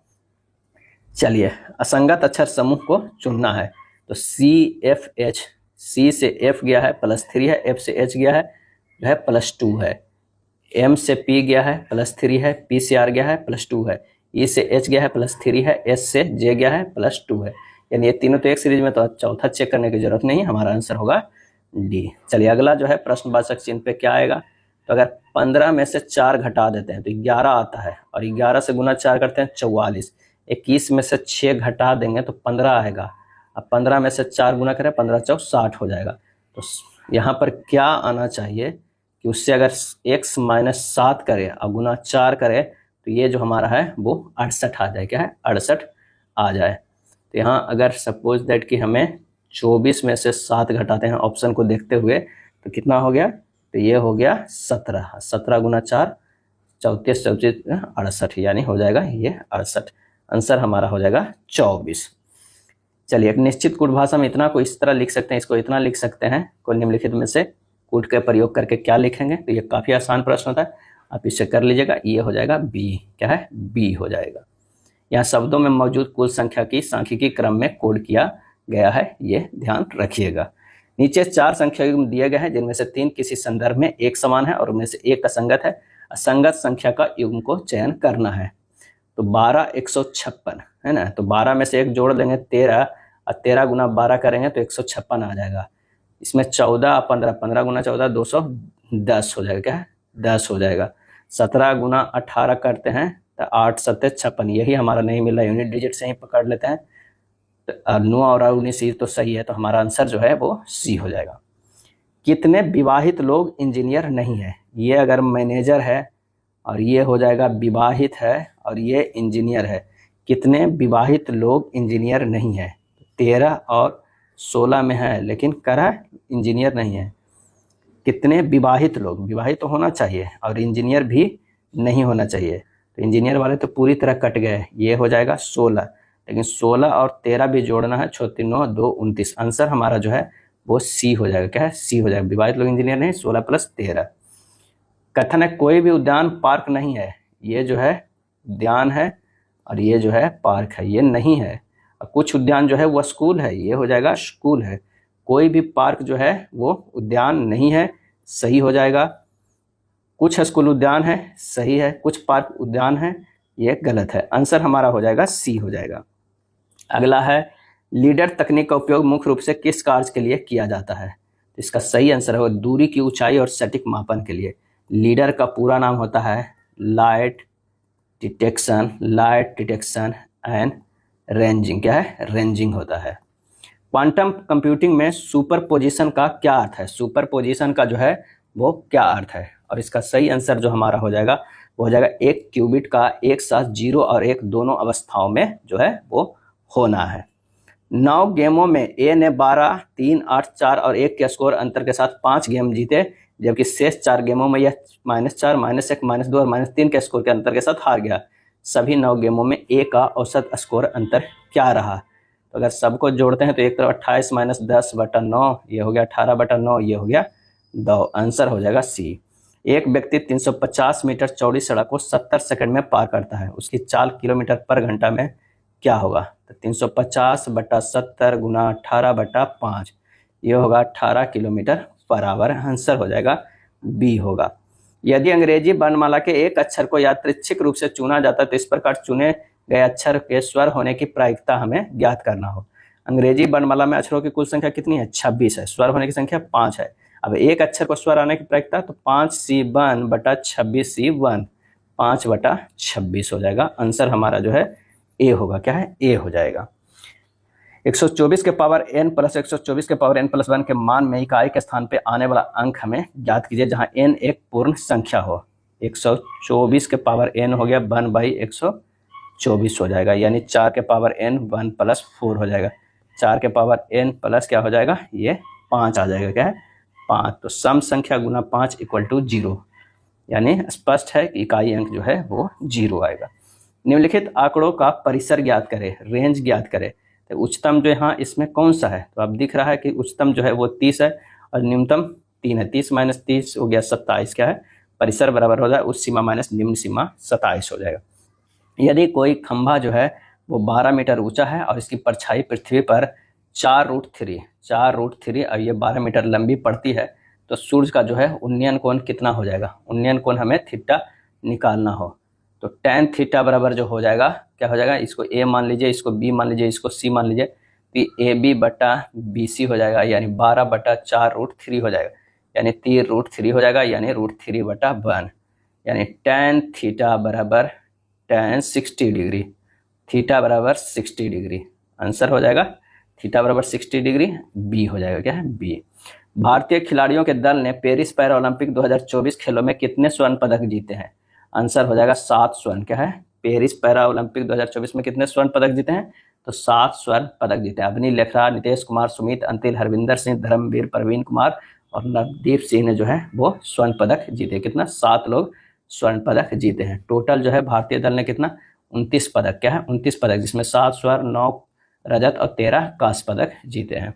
चलिए, असंगत अक्षर समूह को चुनना है। तो CFH, C से F गया है +3 है, F से H गया है जो है +2 है, M से P गया है +3 है, P से R गया है +2 है, E से H गया है +3 है, S से J गया है +2 है। यानी ये तीनों तो एक सीरीज में, तो चौथा चेक करने की जरूरत नहीं है। हमारा आंसर होगा D। चलिए अगला जो है प्रश्नवाचक चिन्ह पे क्या आएगा? तो अगर 15 में से 4 घटा देते हैं तो 11 आता है और 11 से गुना 4 करते हैं 44। 21 में से 6 घटा देंगे तो 15 आएगा। अब 15 में से 4 गुना करें 15 चौक 60 हो जाएगा। तो यहाँ पर क्या आना चाहिए कि उससे अगर x - 7 करें और गुना 4 करें तो ये जो हमारा है वो 68 आ जाए। क्या है? 68 आ जाए। तो यहाँ अगर सपोज दैट कि हमें 24 में से 7 घटाते हैं ऑप्शन को देखते हुए तो कितना हो गया? तो ये हो गया 17। 17 गुना 4 34, 34 68, यानी हो जाएगा ये 68। आंसर हमारा हो जाएगा 24। चलिए, एक निश्चित कूट भाषा में इतना को इस तरह लिख सकते हैं, इसको इतना लिख सकते हैं। कोई निम्नलिखित में से कूट के प्रयोग करके क्या लिखेंगे? तो ये काफ़ी आसान प्रश्न होता है, आप इसे कर लीजिएगा। ये हो जाएगा B। क्या है? B हो जाएगा। यहाँ शब्दों में मौजूद कुल संख्या की सांख्यिकी क्रम में कोड किया गया है, ये ध्यान रखिएगा। नीचे 4 संख्या युग्म दिए गए हैं जिनमें से 3 किसी संदर्भ में एक समान है और उनमें से एक असंगत है। असंगत संख्या का युग्म को चयन करना है। तो 12 156 है ना, तो 12 में से एक जोड़ देंगे 13 और 13 गुना 12 करेंगे तो 156 आ जाएगा। इसमें 14 और 15, 15 गुना 14 210 हो जाएगा। क्या है? 10 हो जाएगा। 17 गुना 18 करते हैं तो 8 7 56, यही हमारा नहीं मिल रहा, यूनिट डिजिट से ही पकड़ लेते हैं। तो 9 और 19 तो सही है, तो हमारा आंसर जो है वो C हो जाएगा। कितने विवाहित लोग इंजीनियर नहीं है। ये अगर मैनेजर है और ये हो जाएगा विवाहित है और ये इंजीनियर है, कितने विवाहित लोग इंजीनियर नहीं है। 13 और 16 में है लेकिन करा इंजीनियर नहीं है। कितने विवाहित लोग, विवाहित तो होना चाहिए और इंजीनियर भी नहीं होना चाहिए, तो इंजीनियर वाले तो पूरी तरह कट गए। ये हो जाएगा 16, लेकिन 16 और 13 भी जोड़ना है, 6 9 2 29। आंसर हमारा जो है वो सी हो जाएगा। क्या है? सी हो जाएगा। विवाहित लोग इंजीनियर नहीं, 16 + 13। कथन है कोई भी उद्यान पार्क नहीं है। ये जो है उद्यान है और ये जो है पार्क है, ये नहीं है। और कुछ उद्यान जो है वो स्कूल है, ये हो जाएगा स्कूल है। कोई भी पार्क जो है वो उद्यान नहीं है, सही हो जाएगा। कुछ स्कूल उद्यान है, सही है। कुछ पार्क उद्यान है, ये गलत है। आंसर हमारा हो जाएगा सी हो जाएगा। अगला है लीडर तकनीक का उपयोग मुख्य रूप से किस कार्य के लिए किया जाता है। तो इसका सही आंसर है दूरी की ऊंचाई और सटीक मापन के लिए। लीडर का पूरा नाम होता है लाइट डिटेक्शन एंड रेंजिंग। क्या है? रेंजिंग होता है। क्वांटम कंप्यूटिंग में सुपरपोजिशन का क्या अर्थ है। सुपरपोजिशन का जो है वो क्या अर्थ है, और इसका सही आंसर जो हमारा हो जाएगा वो हो जाएगा एक क्यूबिट का एक साथ 0 और 1 दोनों अवस्थाओं में जो है वो होना है। 9 गेमों में ए ने 12, 3, 8, 4 और 1 के स्कोर अंतर के साथ 5 गेम जीते, जबकि शेष 4 गेमों में यह -4, -1, -2 और -3 के स्कोर के अंतर के साथ हार गया। सभी 9 गेमों में ए का औसत स्कोर अंतर क्या रहा। तो अगर सबको जोड़ते हैं तो एक तरफ 28 - 10/9, ये हो गया 18/9, ये हो गया 2। आंसर हो जाएगा सी। एक व्यक्ति 350 मीटर चौड़ी सड़क को 70 सेकंड में पार करता है, उसकी चाल किलोमीटर/घंटा में क्या होगा। तो 350/70 × 18/5, ये होगा 18 किलोमीटर/आवर। आंसर हो जाएगा बी होगा। यदि अंग्रेजी वर्णमाला के एक अक्षर को यादृच्छिक रूप से चुना जाता है तो इस प्रकार चुने गए अक्षर के स्वर होने की प्रायिकता हमें ज्ञात करना हो। अंग्रेजी वर्णमाला में अक्षरों की कुल संख्या कितनी है? 26 है। स्वर होने की संख्या 5 है। अब एक अक्षर को स्वर आने की प्रायिकता तो 5C1/26C1, 5/26 हो जाएगा। आंसर हमारा जो है ए होगा। क्या है? ए हो जाएगा। 124 के पावर n + 124 के पावर n+1 के मान में इकाई के स्थान पे आने वाला अंक हमें ज्ञात कीजिए जहां n एक पूर्ण संख्या हो। 124 के पावर n हो गया 1/124 हो जाएगा, यानी 4 के पावर n 1 + 4 हो जाएगा। 4 के पावर n प्लस क्या हो जाएगा? ये 5 आ जाएगा। क्या है? 5। तो सम संख्या गुना 5 = 0, यानी स्पष्ट है कि इकाई अंक जो है वो 0 आएगा। निम्नलिखित आंकड़ों का परिसर ज्ञात करें, रेंज ज्ञात करें। तो उच्चतम जो यहाँ इसमें कौन सा है? तो अब दिख रहा है कि उच्चतम जो है वो 30 है और न्यूनतम 3 है। 30 - 30 हो गया 27। क्या है? परिसर बराबर हो जाए उच्च सीमा - निम्न सीमा 27 हो जाएगा। यदि कोई खंभा जो है वो 12 मीटर ऊंचा है और इसकी परछाई पृथ्वी पर 4√3 और ये 12 मीटर लंबी पड़ती है, तो सूर्य का जो है उन्नयन कोण कितना हो जाएगा? उन्नयन कोण हमें थीटा निकालना हो तो tan थीटा बराबर जो हो जाएगा, क्या हो जाएगा? इसको a मान लीजिए, इसको b मान लीजिए, इसको c मान लीजिए, तो AB/BC हो जाएगा, यानी 12/4√3 हो जाएगा, यानी 3√3 हो जाएगा, यानी √3/1, यानी tan थीटा बराबर tan 60 डिग्री, थीटा बराबर 60 डिग्री। आंसर हो जाएगा थीटा बराबर 60 डिग्री, बी हो जाएगा। क्या है? बी। भारतीय खिलाड़ियों के दल ने पेरिस पैरा ओलंपिक 2024 खेलों में कितने स्वर्ण पदक जीते हैं? आंसर हो जाएगा 7 स्वर्ण। क्या है? पेरिस पैरा ओलंपिक 2024 में कितने स्वर्ण पदक जीते हैं? तो 7 स्वर्ण पदक जीते हैं। अवनी लेखरा, नितेश कुमार, सुमित अंतिल, हरविंदर सिंह, धर्मवीर, प्रवीण कुमार और नवदीप सिंह ने जो है वो स्वर्ण पदक जीते। कितना? 7 लोग स्वर्ण पदक जीते हैं। टोटल जो है भारतीय दल ने कितना? 29 पदक। क्या है? 29 पदक, जिसमें 7 स्वर्ण, 9 रजत और 13 कांस्य पदक जीते हैं।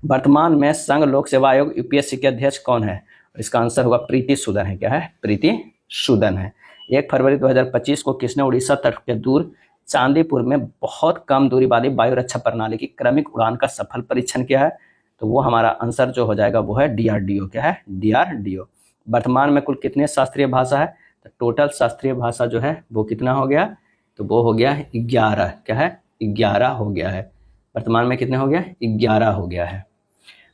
वर्तमान में संघ लोक सेवा आयोग यूपीएससी के अध्यक्ष कौन है? इसका आंसर होगा प्रीति सूदन है। क्या है? प्रीति सूदन है। 1 फरवरी 2025 को किसने उड़ीसा तट के दूर चांदीपुर में बहुत कम दूरी वाली वायु रक्षा प्रणाली की क्रमिक उड़ान का सफल परीक्षण किया है? तो वो हमारा आंसर जो हो जाएगा वो है DRDO। क्या है? DRDO। वर्तमान में कुल कितने शास्त्रीय भाषा है? तो टोटल शास्त्रीय भाषा जो है वो कितना हो गया? तो वो हो गया 11। क्या है? 11 हो गया है। वर्तमान में कितने हो गया? 11 हो गया है।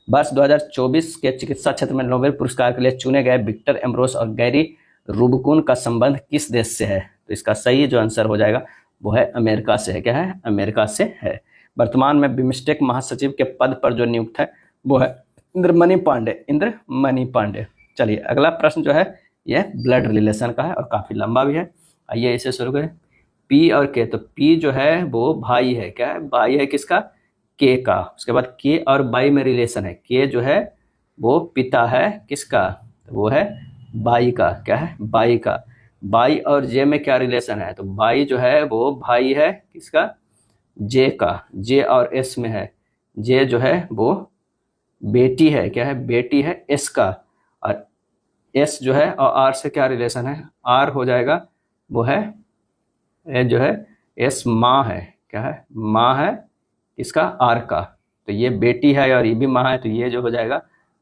वर्ष 2024 के चिकित्सा क्षेत्र में नोबेल पुरस्कार के लिए चुने गए विक्टर एम्ब्रोस और गैरी रूबिकून का संबंध किस देश से है? तो इसका सही जो आंसर हो जाएगा वो है अमेरिका से है। क्या है? अमेरिका से है। वर्तमान में बिम्स्टेक महासचिव के पद पर जो नियुक्त है वो है इंद्रमणि पांडे, इंद्रमणि पांडे। चलिए अगला प्रश्न जो है यह ब्लड रिलेशन का है और काफी लंबा भी है। आइए इसे शुरू करें। पी और के, तो पी जो है वो भाई है, क्या है, भाई है किसका, के का। उसके बाद के और बाई में रिलेशन है, के जो है वो पिता है किसका, वो है बाई का, क्या है, बाई का। बाई और जे में क्या रिलेशन है, तो बाई जो है वो भाई है किसका, जे का। जे और एस में है, जे जो है वो बेटी है, क्या है, बेटी है एस का। और एस जो है और आर से क्या रिलेशन है, आर हो जाएगा वो है, ये जो है एस माँ है, क्या है, माँ है किसका, आर का। तो ये बेटी है और ये भी माँ है, तो ये जो हो जाएगा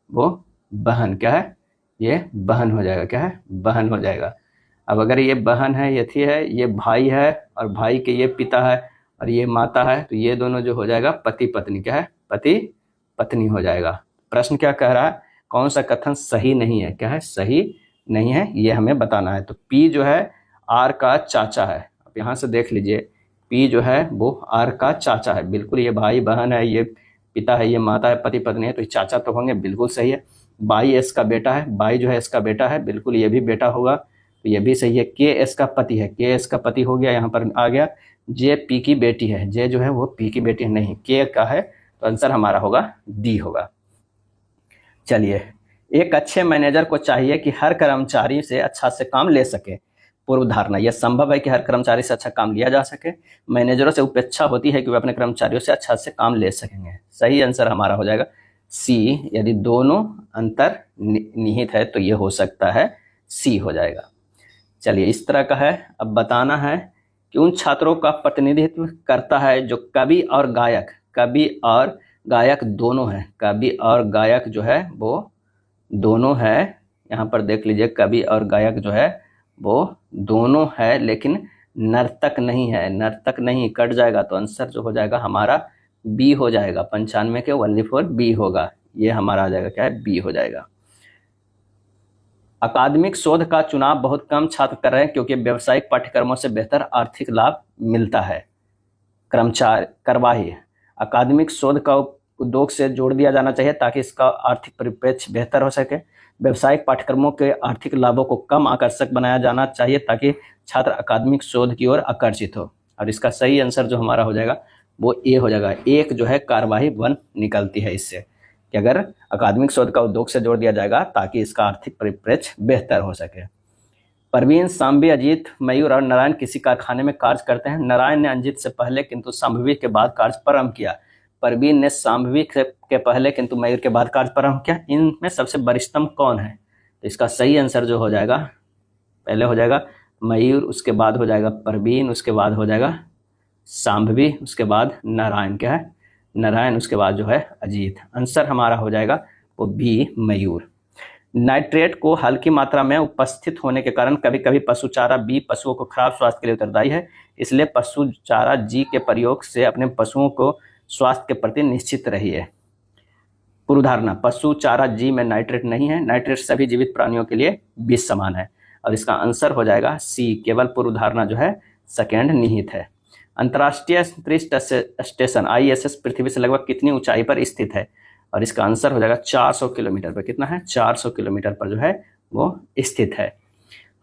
वो बहन, क्या है, ये बहन हो जाएगा, क्या है, बहन हो जाएगा। अब अगर ये बहन है, ये थी है, ये भाई है और भाई के ये पिता है और ये माता है, तो ये दोनों जो हो जाएगा पति पत्नी, क्या है, पति पत्नी हो जाएगा। प्रश्न क्या कह रहा है, कौन सा कथन सही नहीं है, क्या है, सही नहीं है, ये हमें बताना है। तो पी जो है आर का चाचा है। अब यहाँ से देख लीजिए, पी जो है वो आर का चाचा है, बिल्कुल। ये भाई बहन है, ये पिता है, ये माता है, पति पत्नी है, तो ये चाचा तो होंगे, बिल्कुल सही है। बाई एस का बेटा है, बाई जो है इसका बेटा है, बिल्कुल ये भी बेटा होगा, तो ये भी सही है। के एस का पति है, के एस का पति हो गया, यहाँ पर आ गया। जे पी की बेटी है, जे जो है वो पी की बेटी है, नहीं, के का है, तो आंसर हमारा होगा डी होगा। चलिए, एक अच्छे मैनेजर को चाहिए कि हर कर्मचारी से अच्छा से काम ले सके। पूर्व धारणा, यह संभव है कि हर कर्मचारी से अच्छा काम लिया जा सके। मैनेजरों से उपेक्षा होती है कि वे अपने कर्मचारियों से अच्छा से काम ले सकेंगे। सही आंसर हमारा हो जाएगा सी। यदि दोनों अंतर निहित है तो ये हो सकता है सी हो जाएगा। चलिए, इस तरह का है। अब बताना है कि उन छात्रों का प्रतिनिधित्व करता है जो कवि और गायक, कवि और गायक दोनों हैं। कवि और गायक जो है वो दोनों है, यहाँ पर देख लीजिए, कवि और गायक जो है वो दोनों है, लेकिन नर्तक नहीं है। नर्तक नहीं, कट जाएगा तो आंसर जो हो जाएगा हमारा बी हो जाएगा। 95 के ओनली फॉर बी होगा, ये हमारा आ जाएगा, क्या है, बी हो जाएगा। अकादमिक शोध का चुनाव बहुत कम छात्र कर रहे हैं क्योंकि व्यावसायिक पाठ्यक्रमों से बेहतर आर्थिक लाभ मिलता है। कर्मचारी कार्यवाही, अकादमिक शोध का उद्योग से जोड़ दिया जाना चाहिए ताकि इसका आर्थिक परिप्रेक्ष्य बेहतर हो सके। व्यावसायिक पाठ्यक्रमों के आर्थिक लाभों को कम आकर्षक बनाया जाना चाहिए ताकि छात्र अकादमिक शोध की ओर आकर्षित हो। और इसका सही आंसर जो हमारा हो जाएगा वो ए हो जाएगा। एक जो है कार्यवाही 1 निकलती है इससे, कि अगर अकादमिक शोध का उद्योग से जोड़ दिया जाएगा ताकि इसका आर्थिक परिप्रेक्ष्य बेहतर हो सके। परवीन, शांभवी, अजीत, मयूर और नारायण किसी कारखाने में कार्य करते हैं। नारायण ने अंजित से पहले किंतु शांभवी के बाद कार्य प्रारंभ किया। परवीन ने शांभवी के पहले किंतु मयूर के बाद कार्य प्रारंभ किया। इनमें सबसे वरिष्ठतम कौन है, तो इसका सही आंसर जो हो जाएगा, पहले हो जाएगा मयूर, उसके बाद हो जाएगा परवीन, उसके बाद हो जाएगा शांभवी, उसके बाद नारायण, क्या है, नारायण, उसके बाद जो है अजीत। आंसर हमारा हो जाएगा वो बी, मयूर। नाइट्रेट को हल्की मात्रा में उपस्थित होने के कारण कभी कभी पशु चारा बी पशुओं को खराब स्वास्थ्य के लिए उत्तरदायी है, इसलिए पशु चारा जी के प्रयोग से अपने पशुओं को स्वास्थ्य के प्रति निश्चित रहिए। पूर्वधारणा, पशु चारा जी में नाइट्रेट नहीं है। नाइट्रेट सभी जीवित प्राणियों के लिए विष समान है, और इसका आंसर हो जाएगा सी, केवल पूर्वधारणा जो है सेकेंड निहित है। अंतर्राष्ट्रीय अंतरिक्ष स्टेशन ISS पृथ्वी से लगभग कितनी ऊंचाई पर स्थित है, और इसका आंसर हो जाएगा 400 किलोमीटर पर। कितना है, 400 किलोमीटर पर जो है वो स्थित है।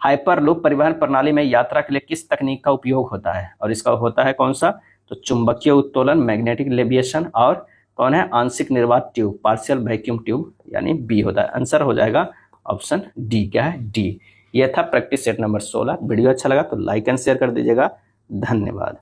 हाइपरलूप परिवहन प्रणाली में यात्रा के लिए किस तकनीक का उपयोग होता है, और इसका होता है कौन सा, तो चुंबकीय उत्तोलन, मैग्नेटिक लेविएशन, और कौन है, आंशिक निर्वात ट्यूब, पार्शियल वैक्यूम ट्यूब, यानी बी होता है। आंसर हो जाएगा ऑप्शन डी, क्या है, डी। यह था प्रैक्टिस सेट नंबर 16। वीडियो अच्छा लगा तो लाइक एंड शेयर कर दीजिएगा। धन्यवाद।